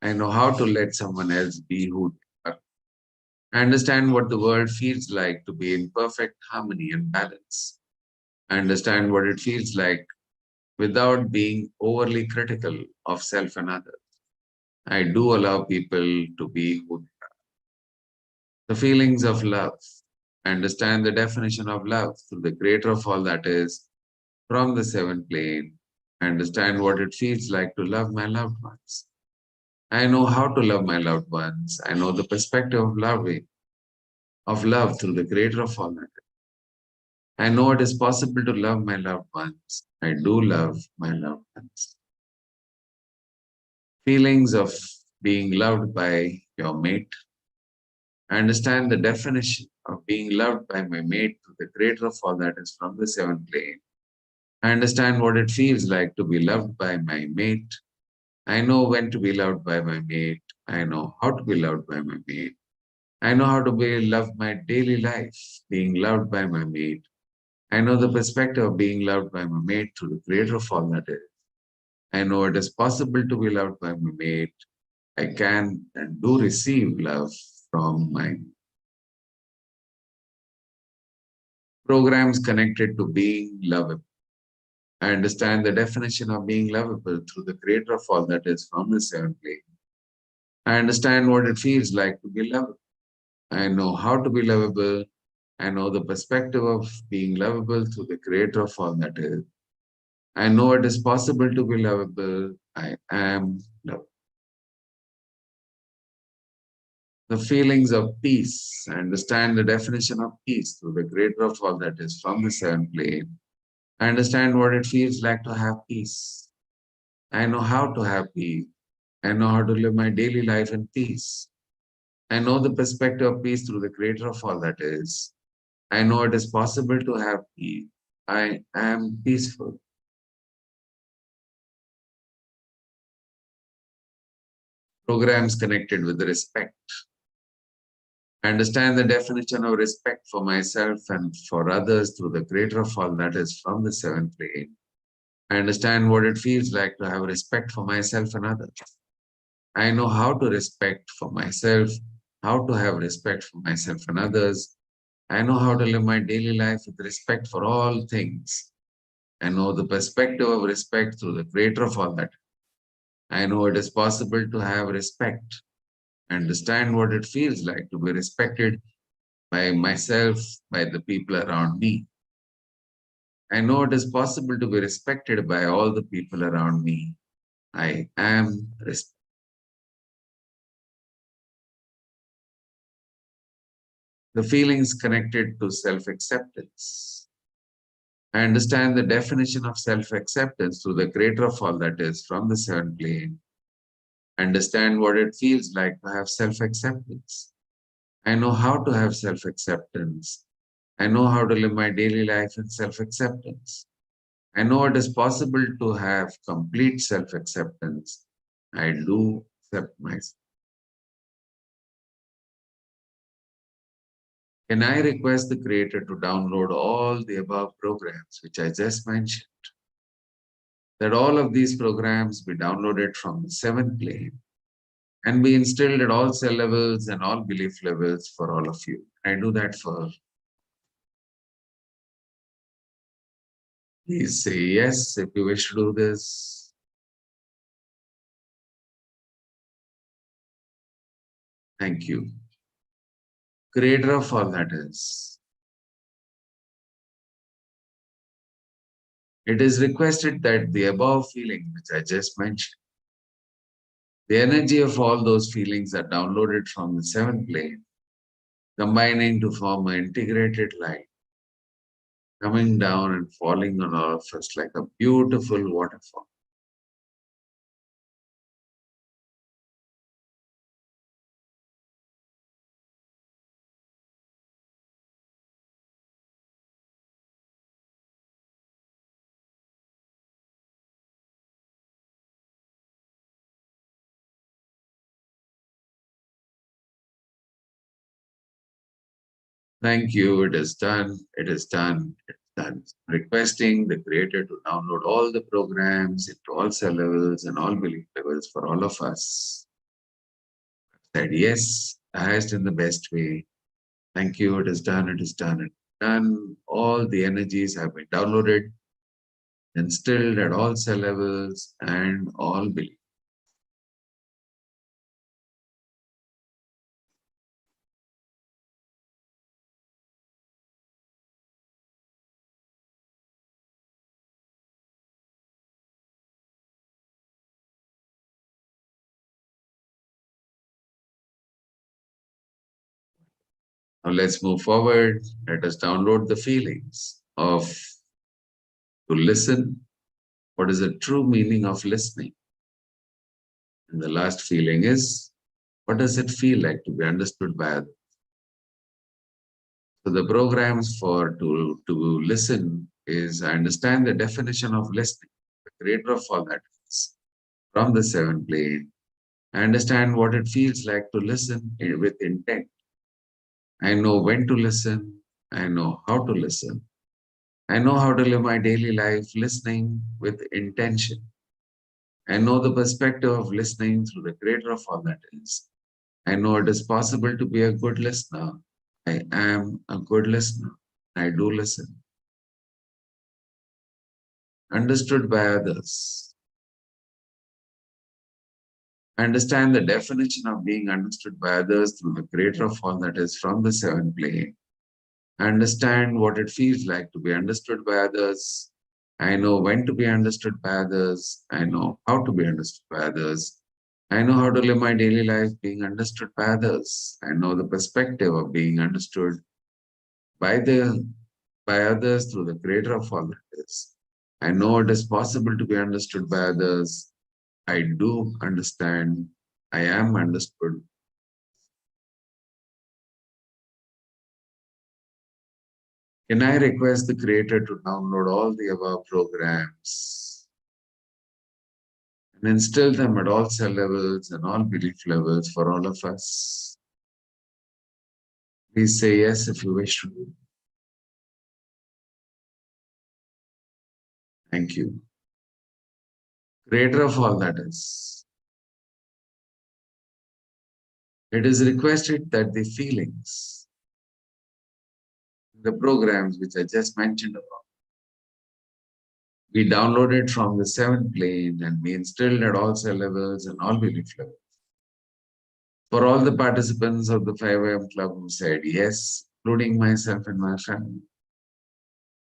I know how to let someone else be who they are. I understand what the world feels like to be in perfect harmony and balance. I understand what it feels like without being overly critical of self and others. I do allow people to be who they are. The feelings of love. I understand the definition of love through the creator of all that is from the seventh plane. I understand what it feels like to love my loved ones. I know how to love my loved ones. I know the perspective of love through the creator of all that. I know it is possible to love my loved ones. I do love my loved ones. Feelings of being loved by your mate. I understand the definition of being loved by my mate through the creator of all that is from the seventh plane. I understand what it feels like to be loved by my mate. I know when to be loved by my mate. I know how to be loved by my mate. I know how to be loved my daily life, being loved by my mate. I know the perspective of being loved by my mate through the creator of all that is. I know it is possible to be loved by my mate. I can and do receive love from my programs connected to being lovable. I understand the definition of being lovable through the creator of all that is from the seventh plane. I understand what it feels like to be lovable. I know how to be lovable. I know the perspective of being lovable through the creator of all that is. I know it is possible to be lovable. I am lovable. The feelings of peace. I understand the definition of peace through the creator of all that is from the seventh plane. I understand what it feels like to have peace. I know how to have peace. I know how to live my daily life in peace. I know the perspective of peace through the creator of all that is. I know it is possible to have peace. I am peaceful. Programs connected with respect. I understand the definition of respect for myself and for others through the creator of all that is from the seventh plane. I understand what it feels like to have respect for myself and others. I know how to respect for myself, how to have respect for myself and others. I know how to live my daily life with respect for all things. I know the perspective of respect through the creator of all that. I know it is possible to have respect. Understand what it feels like to be respected by myself, by the people around me. I know it is possible to be respected by all the people around me. I am respected. The feelings connected to self-acceptance. I understand the definition of self-acceptance through the creator of all that is from the seventh plane. I understand what it feels like to have self-acceptance. I know how to have self-acceptance. I know how to live my daily life in self-acceptance. I know it is possible to have complete self-acceptance. I do accept myself. Can I request the creator to download all the above programs which I just mentioned? That all of these programs be downloaded from the seventh plane and be instilled at all cell levels and all belief levels for all of you. I do that for. Please say yes if you wish to do this. Thank you. Creator of all that is. It is requested that the above feeling which I just mentioned, the energy of all those feelings are downloaded from the seventh plane combining to form an integrated light, coming down and falling on all of us like a beautiful waterfall. Thank you. It is done. It is done. It is done. Requesting the Creator to download all the programs into all cell levels and all belief levels for all of us. Said yes, the highest and the best way. Thank you. It is done. It is done. It is done. All the energies have been downloaded, instilled at all cell levels and all belief. Now let's move forward. Let us download the feelings of to listen. What is the true meaning of listening? And the last feeling is, what does it feel like to be understood by others? So the programs for to listen is I understand the definition of listening, the creator of all that is from the seventh plane. I understand what it feels like to listen with intent. I know when to listen. I know how to listen. I know how to live my daily life listening with intention. I know the perspective of listening through the creator of all that is. I know it is possible to be a good listener. I am a good listener. I do listen. Understood by others. I understand the definition of being understood by others through the creator of all that is from the seventh plane. I understand what it feels like to be understood by others. I know when to be understood by others. I know how to be understood by others. I know how to live my daily life being understood by others. I know the perspective of being understood by others through the creator of all that is. I know it is possible to be understood by others. I do understand. I am understood. Can I request the creator to download all the above programs and instill them at all cell levels and all belief levels for all of us? Please say yes if you wish to. Thank you. Creator of all that is. It is requested that the feelings, the programs which I just mentioned about, be downloaded from the seventh plane and be instilled at all cell levels and all belief levels. For all the participants of the 5 a.m. club who said yes, including myself and my family.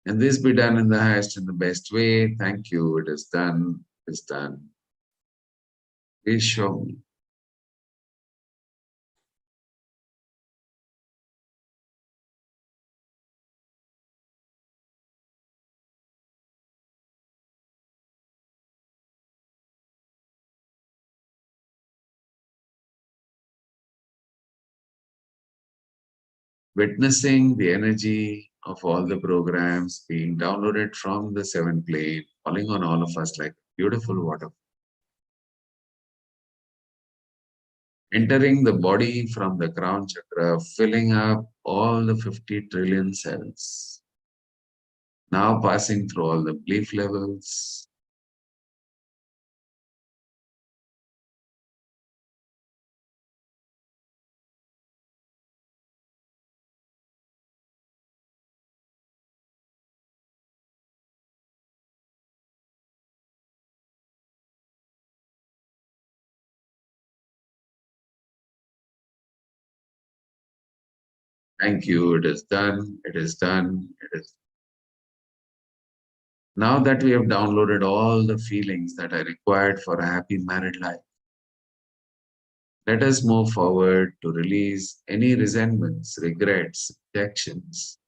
And this be done in the highest and the best way. Thank you. It is done. It is done. Please show me. Witnessing the energy of all the programs being downloaded from the seventh plane, falling on all of us like beautiful water. Entering the body from the crown chakra, filling up all the 50 trillion cells. Now passing through all the belief levels. Thank you. It is done. It is done. It is. Now that we have downloaded all the feelings that are required for a happy married life, Let us move forward to release any resentments, regrets, rejections,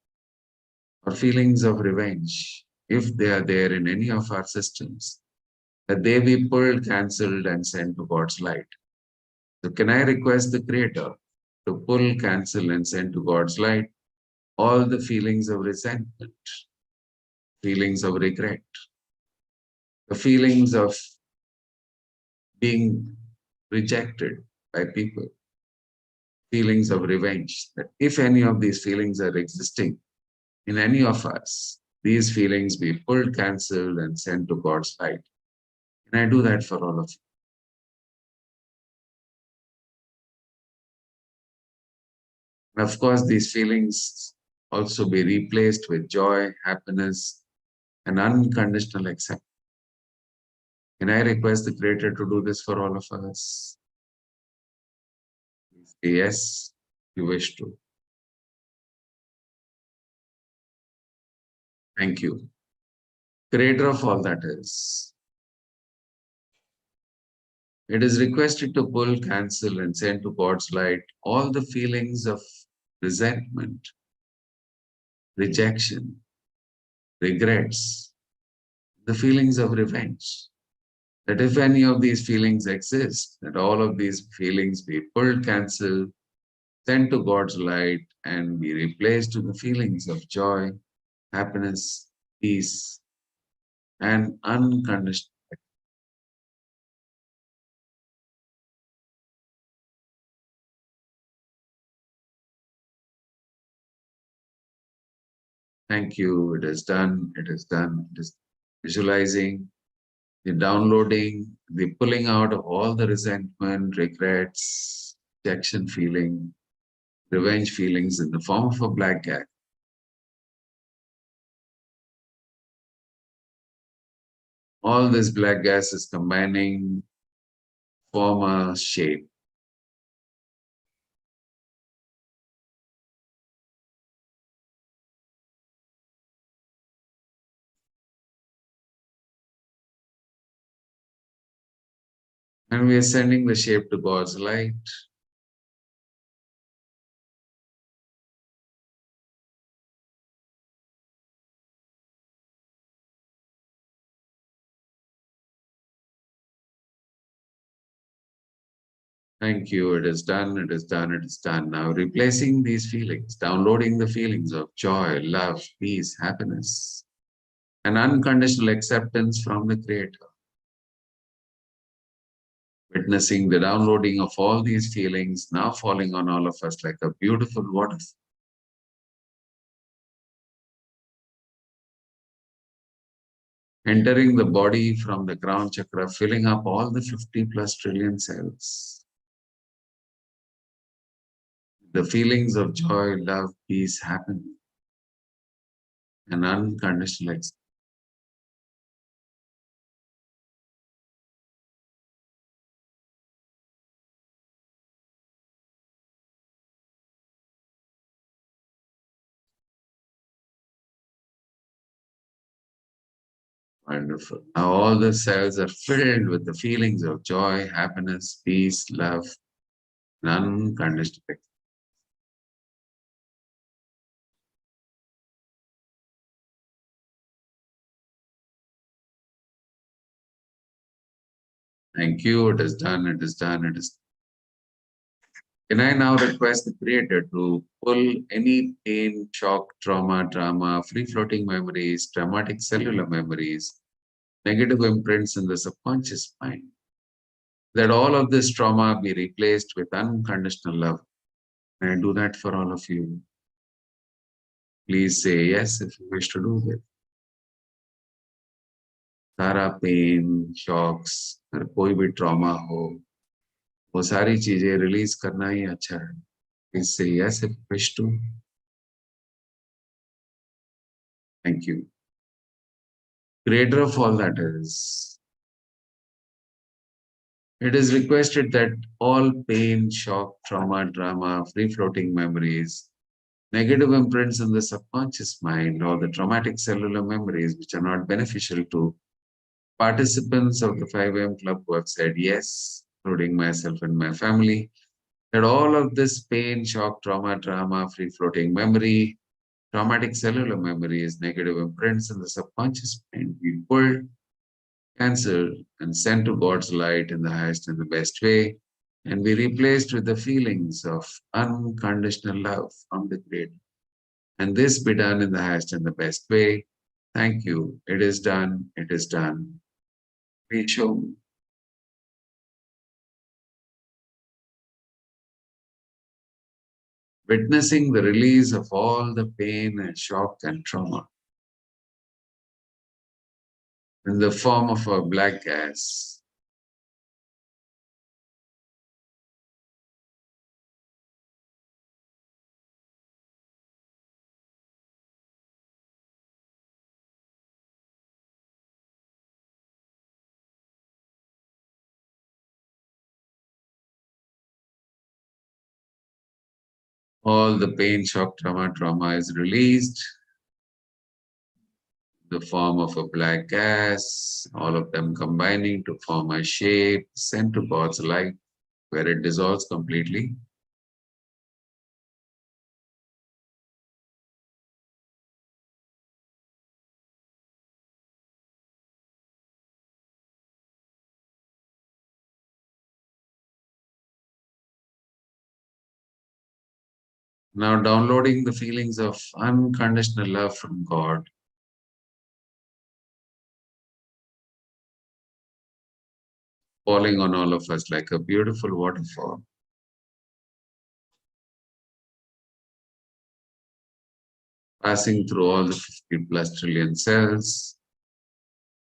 or feelings of revenge, if they are there in any of our systems, that they be pulled, cancelled, and sent to God's light. So, can I request the Creator to pull, cancel, and send to God's light all the feelings of resentment, feelings of regret, the feelings of being rejected by people, feelings of revenge, that if any of these feelings are existing in any of us, these feelings be pulled, cancelled, and sent to God's light. Can I do that for all of you? And of course, these feelings also be replaced with joy, happiness, and unconditional acceptance. Can I request the Creator to do this for all of us? Say yes, you wish to. Thank you. Creator of all that is, it is requested to pull, cancel, and send to God's light all the feelings of resentment, rejection, regrets, the feelings of revenge. That if any of these feelings exist, that all of these feelings be pulled, cancelled, sent to God's light, and be replaced with the feelings of joy, happiness, peace, and unconditional. Thank you. It is done. It is done. It is visualizing, the downloading, the pulling out of all the resentment, regrets, rejection feeling, revenge feelings in the form of a black gas. All this black gas is combining, form a shape. And we are sending the shape to God's light. Thank you. It is done. It is done. It is done. Now replacing these feelings, downloading the feelings of joy, love, peace, happiness, and unconditional acceptance from the Creator. Witnessing the downloading of all these feelings now falling on all of us like a beautiful waterfall. Entering the body from the crown chakra, filling up all the 50 plus trillion cells. The feelings of joy, love, peace, happiness, and unconditional acceptance. Wonderful. Now all the cells are filled with the feelings of joy, happiness, peace, love, and unconditional acceptance. Thank you. It is done. It is done. It is. Can I now request the Creator to pull any pain, shock, trauma, drama, free-floating memories, traumatic cellular memories, negative imprints in the subconscious mind, that all of this trauma be replaced with unconditional love? Can I do that for all of you? Please say yes if you wish to do that. सारा pen shocks अगर कोई भी trauma हो वो सारी चीजें release करना ही अच्छा है इससे yes if you wish to. Thank you. Creator of all that is, it is requested that all pain, shock, trauma, drama, free-floating memories, negative imprints in the subconscious mind, or the traumatic cellular memories which are not beneficial to participants of the 5 AM Club who have said yes, including myself and my family, that all of this pain, shock, trauma, drama, free-floating memory, traumatic cellular memories, negative imprints in the subconscious mind, we pulled, cancelled, and sent to God's light in the highest and the best way, and we replaced with the feelings of unconditional love from the Creator. And this be done in the highest and the best way. Thank you. It is done. It is done. Please show me. Witnessing the release of all the pain and shock and trauma in the form of a black gas. All the pain, shock, trauma is released in the form of a black gas, all of them combining to form a shape sent to God's light where it dissolves completely. Now downloading the feelings of unconditional love from God, falling on all of us like a beautiful waterfall, passing through all the 50 plus trillion cells,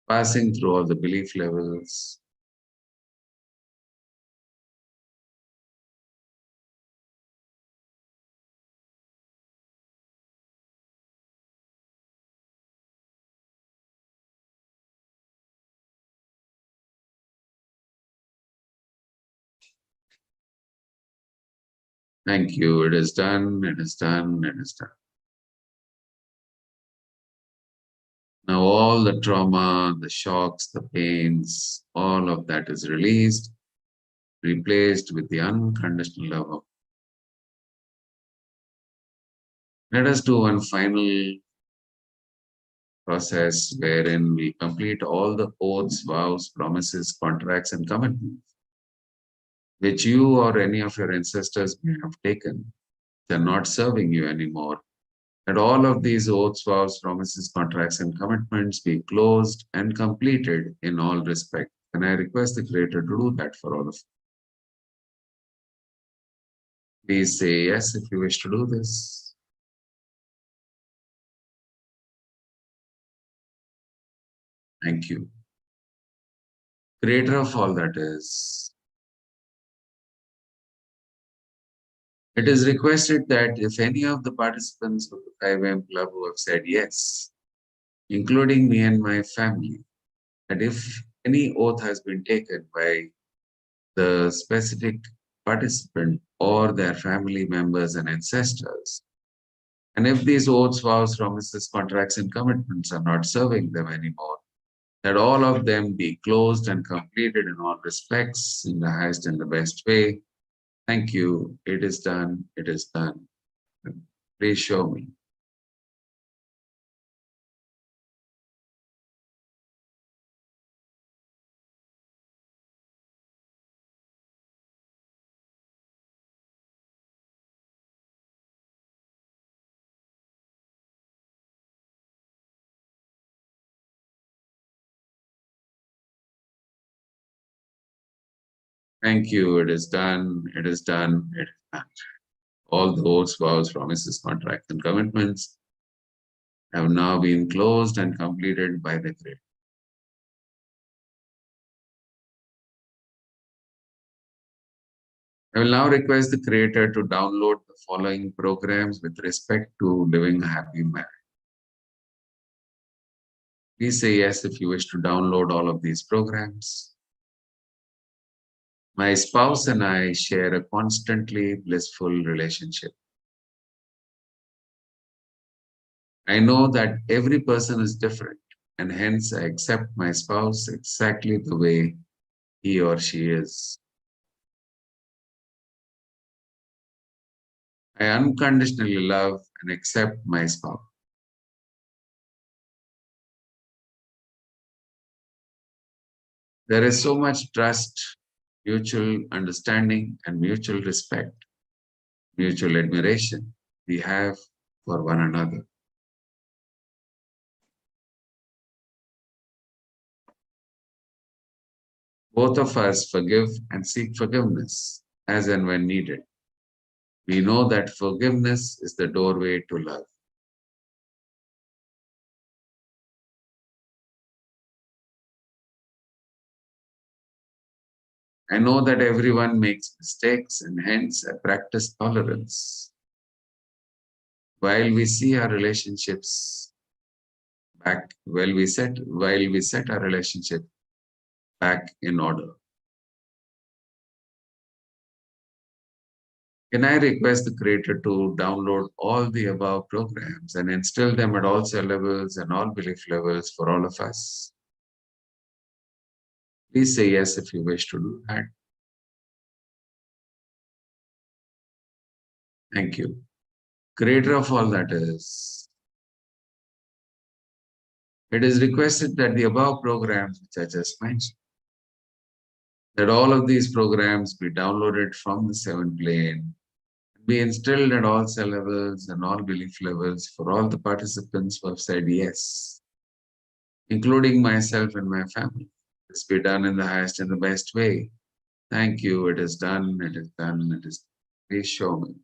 passing through all the belief levels. Thank you. It is done. It is done. It is done. Now all the trauma, the shocks, the pains, all of that is released, replaced with the unconditional love of. Let us do one final process wherein we complete all the oaths, vows, promises, contracts, and commitments which you or any of your ancestors may have taken. They're not serving you anymore. And all of these oaths, vows, promises, contracts, and commitments be closed and completed in all respect. And I request the Creator to do that for all of you. Please say yes if you wish to do this. Thank you. Creator of all that is, it is requested that if any of the participants of the 5am Club who have said yes, including me and my family, that if any oath has been taken by the specific participant or their family members and ancestors, and if these oaths, vows, promises, contracts, and commitments are not serving them anymore, that all of them be closed and completed in all respects in the highest and the best way. Thank you. It is done. It is done. Please show me. Thank you. It is done. It is done. It is done. All the oaths, vows, promises, contracts, and commitments have now been closed and completed by the Creator. I will now request the Creator to download the following programs with respect to living a happy marriage. Please say yes if you wish to download all of these programs. My spouse and I share a constantly blissful relationship. I know that every person is different, and hence I accept my spouse exactly the way he or she is. I unconditionally love and accept my spouse. There is so much trust, mutual understanding, and mutual respect, mutual admiration we have for one another. Both of us forgive and seek forgiveness as and when needed. We know that forgiveness is the doorway to love. I know that everyone makes mistakes and hence I practice tolerance. While we see our relationships back, while we set our relationship back in order. Can I request the creator to download all the above programs and instill them at all cell levels and all belief levels for all of us? Please say yes if you wish to do that. Thank you. Creator of all that is, it is requested that the above programs which I just mentioned, that all of these programs be downloaded from the seventh plane, be instilled at all cell levels and all belief levels for all the participants who have said yes, including myself and my family. This be done in the highest and the best way. Thank you. It is done. It is done. It is. Please show me.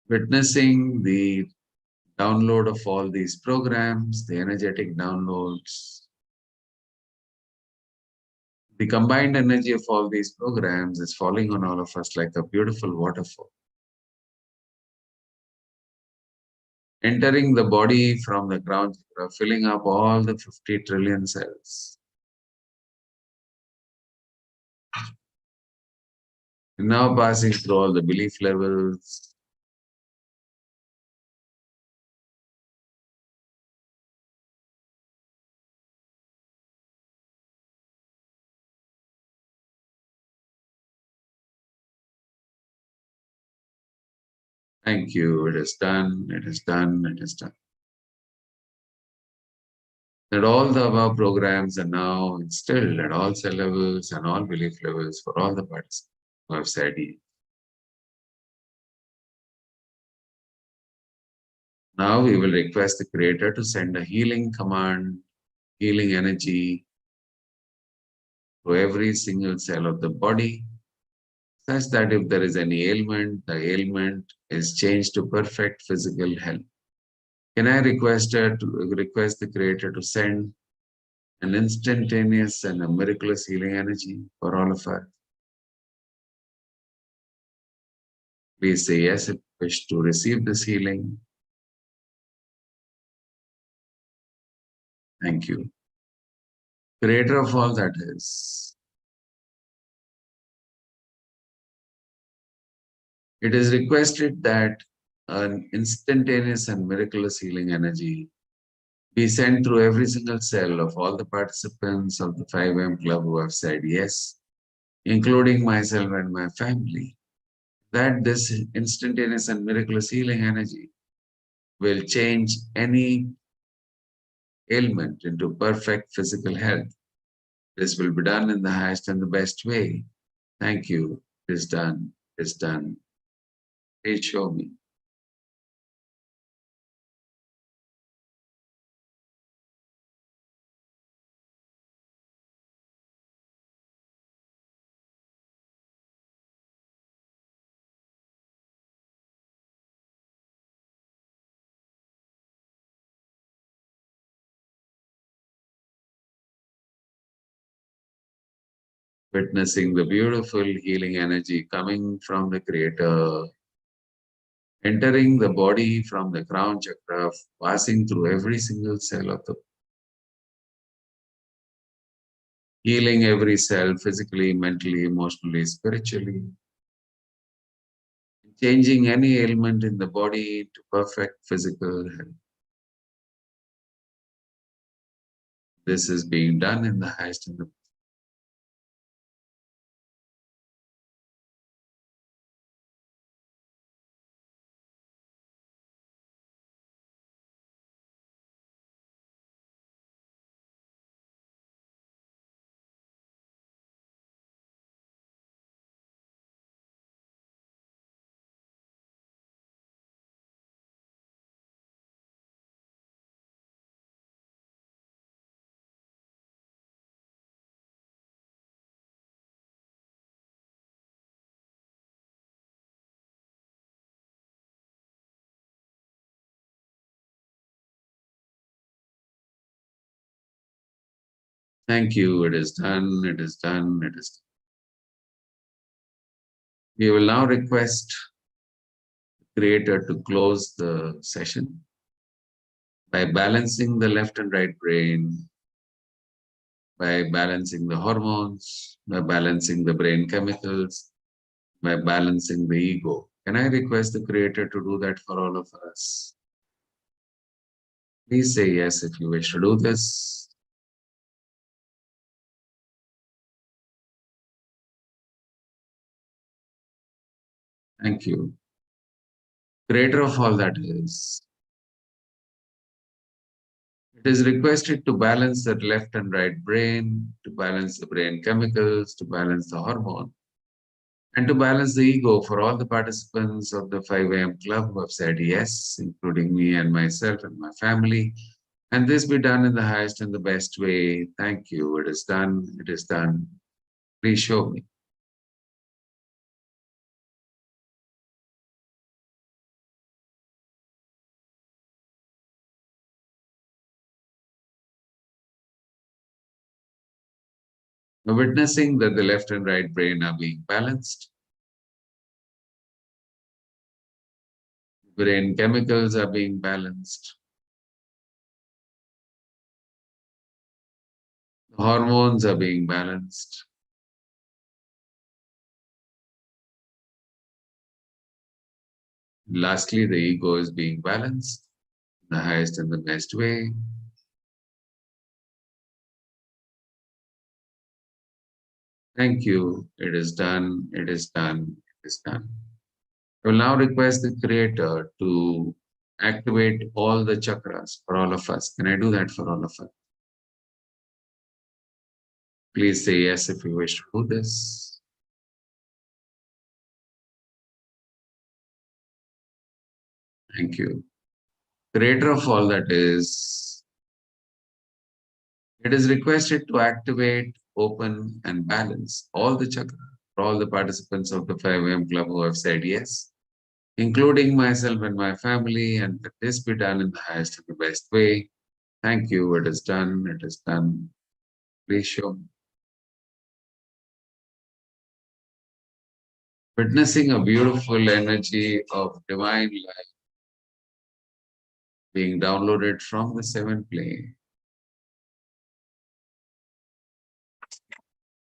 Witnessing the download of all these programs, the energetic downloads, the combined energy of all these programs is falling on all of us like a beautiful waterfall. Entering the body from the ground chakra, filling up all the 50 trillion cells. And now passing through all the belief levels. Thank you. It is done. It is done. It is done. That all the above programs are now instilled at all cell levels and all belief levels for all the participants who have said yes. Now we will request the Creator to send a healing command, healing energy to every single cell of the body, such that if there is any ailment, the ailment is changed to perfect physical health. Can I request the Creator to send an instantaneous and a miraculous healing energy for all of us? Please say yes if you wish to receive this healing. Thank you. Creator of all that is, it is requested that an instantaneous and miraculous healing energy be sent through every single cell of all the participants of the 5M Club who have said yes, including myself and my family, that this instantaneous and miraculous healing energy will change any ailment into perfect physical health. This will be done in the highest and the best way. Thank you. It is done. It is done. Please show me. Witnessing the beautiful healing energy coming from the Creator, entering the body from the crown chakra, passing through every single cell of the healing every cell physically, mentally, emotionally, spiritually, changing any ailment in the body to perfect physical health. This is being done in the highest and the Thank you. It is done. It is done. It is done. We will now request the Creator to close the session by balancing the left and right brain, by balancing the hormones, by balancing the brain chemicals, by balancing the ego. Can I request the Creator to do that for all of us? Please say yes if you wish to do this. Thank you. Creator of all that is, it is requested to balance the left and right brain, to balance the brain chemicals, to balance the hormone, and to balance the ego for all the participants of the 5 a.m. club who have said yes, including me and myself and my family. And this be done in the highest and the best way. Thank you. It is done. It is done. Please show me. Now, witnessing that the left and right brain are being balanced, brain chemicals are being balanced, the hormones are being balanced. Lastly, the ego is being balanced in the highest and the best way. Thank you. It is done. It is done. It is done. I will now request the Creator to activate all the chakras for all of us. Can I do that for all of us? Please say yes if you wish to do this. Thank you. Creator of all that is, it is requested to activate, open, and balance all the chakras for all the participants of the 5am club who have said yes, including myself and my family, and that this be done in the highest and the best way. Thank you. It is done. It is done. Please show me. Witnessing a beautiful energy of divine life being downloaded from the seventh plane,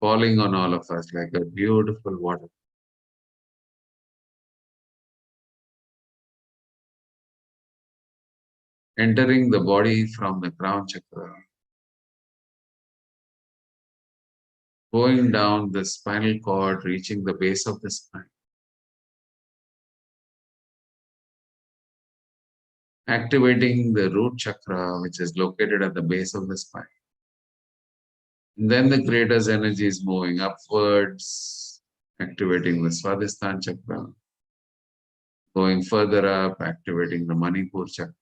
falling on all of us like a beautiful water, entering the body from the crown chakra, going down the spinal cord, reaching the base of the spine, activating the root chakra, which is located at the base of the spine. And then the Creator's energy is moving upwards, activating the Swadhisthana chakra, going further up, activating the Manipur chakra,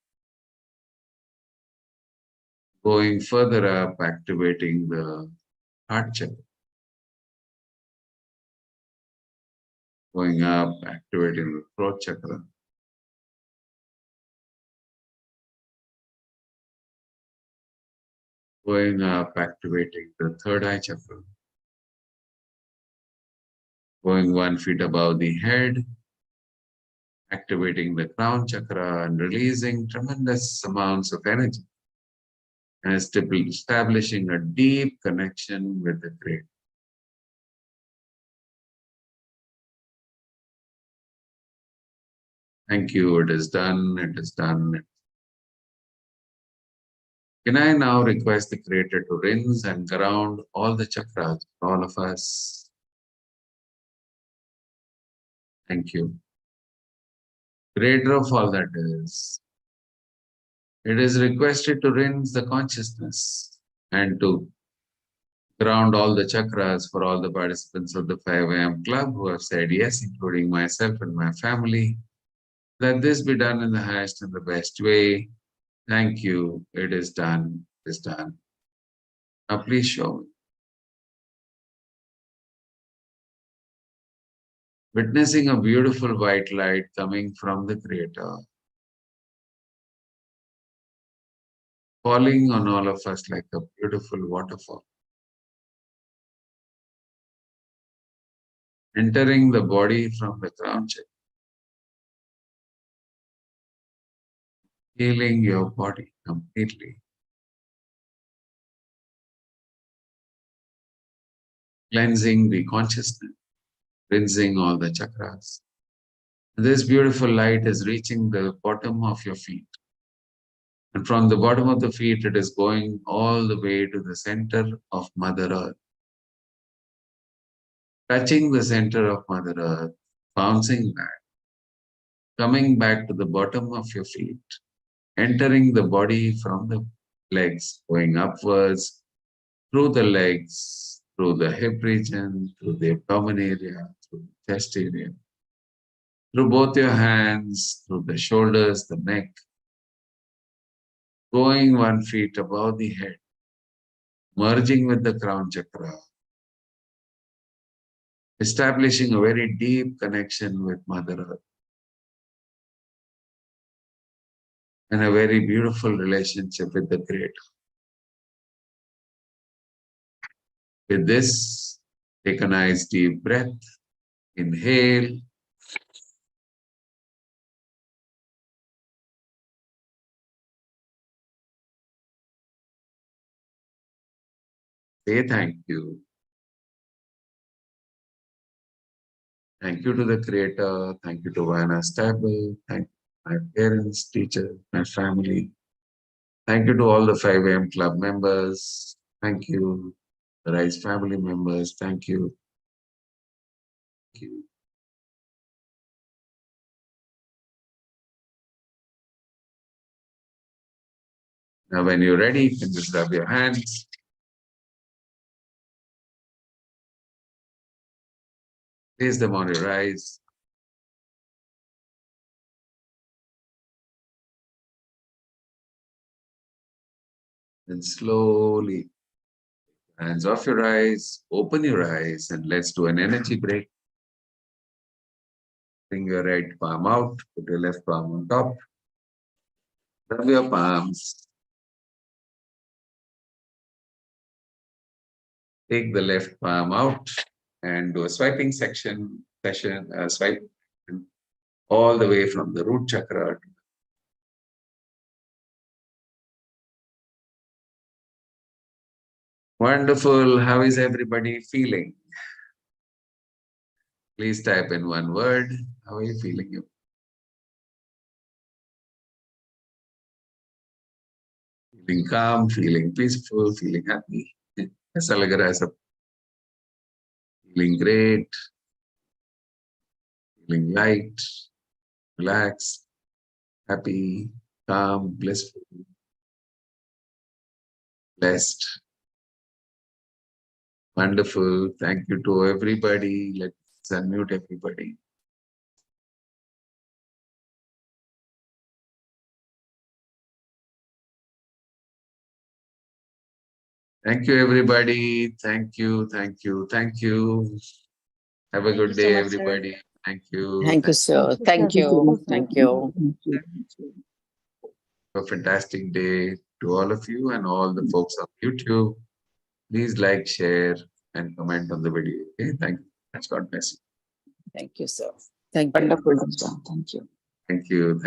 going further up, activating the heart chakra, going up, activating the throat chakra, going up, activating the third eye chakra, going 1 feet above the head, activating the crown chakra and releasing tremendous amounts of energy and establishing a deep connection with the Creator. Thank you. It is done. It is done. Can I now request the Creator to rinse and ground all the chakras for all of us? Thank you. Creator of all that is, it is requested to rinse the consciousness and to ground all the chakras for all the participants of the 5 a.m. club who have said yes, including myself and my family. Let this be done in the highest and the best way. Thank you. It is done. It is done. Now please show me. Witnessing a beautiful white light coming from the Creator, falling on all of us like a beautiful waterfall, entering the body from the crown chakra, healing your body completely, cleansing the consciousness, rinsing all the chakras. This beautiful light is reaching the bottom of your feet. And from the bottom of the feet, it is going all the way to the center of Mother Earth. Touching the center of Mother Earth, bouncing back, coming back to the bottom of your feet, entering the body from the legs, going upwards, through the legs, through the hip region, through the abdomen area, through the chest area, through both your hands, through the shoulders, the neck, going 1 feet above the head, merging with the crown chakra, establishing a very deep connection with Mother Earth and a very beautiful relationship with the Creator. With this, take a nice deep breath, inhale, say thank you. Thank you to the Creator, thank you to Vana Stable, thank you to my parents, teachers, my family. Thank you to all the 5 a.m. club members. Thank you, the Rise family members. Thank you. Thank you. Now, when you're ready, you can just rub your hands. Place them on your eyes. Then slowly, hands off your eyes, open your eyes, and let's do an energy break. Bring your right palm out, put your left palm on top. Rub your palms. Take the left palm out and do a swiping session, swipe all the way from the root chakra. Wonderful. How is everybody feeling? Please type in one word. How are you feeling? Feeling calm, feeling peaceful, feeling happy. ऐसा लग रहा है सब. Feeling great, feeling light, relaxed, happy, calm, blissful, blessed. Wonderful. Thank you to everybody. Let's unmute everybody. Thank you, everybody. Thank you, thank you, thank you. Have a good day, everybody. Thank you. Thank you, sir. Thank you. Thank you. Have a fantastic day to all of you and all the folks on YouTube. Please like, share, and comment on the video. Okay, thank you. God bless you. Thank you, sir. Thank you. Wonderful, Dr. Thank you. Thank you.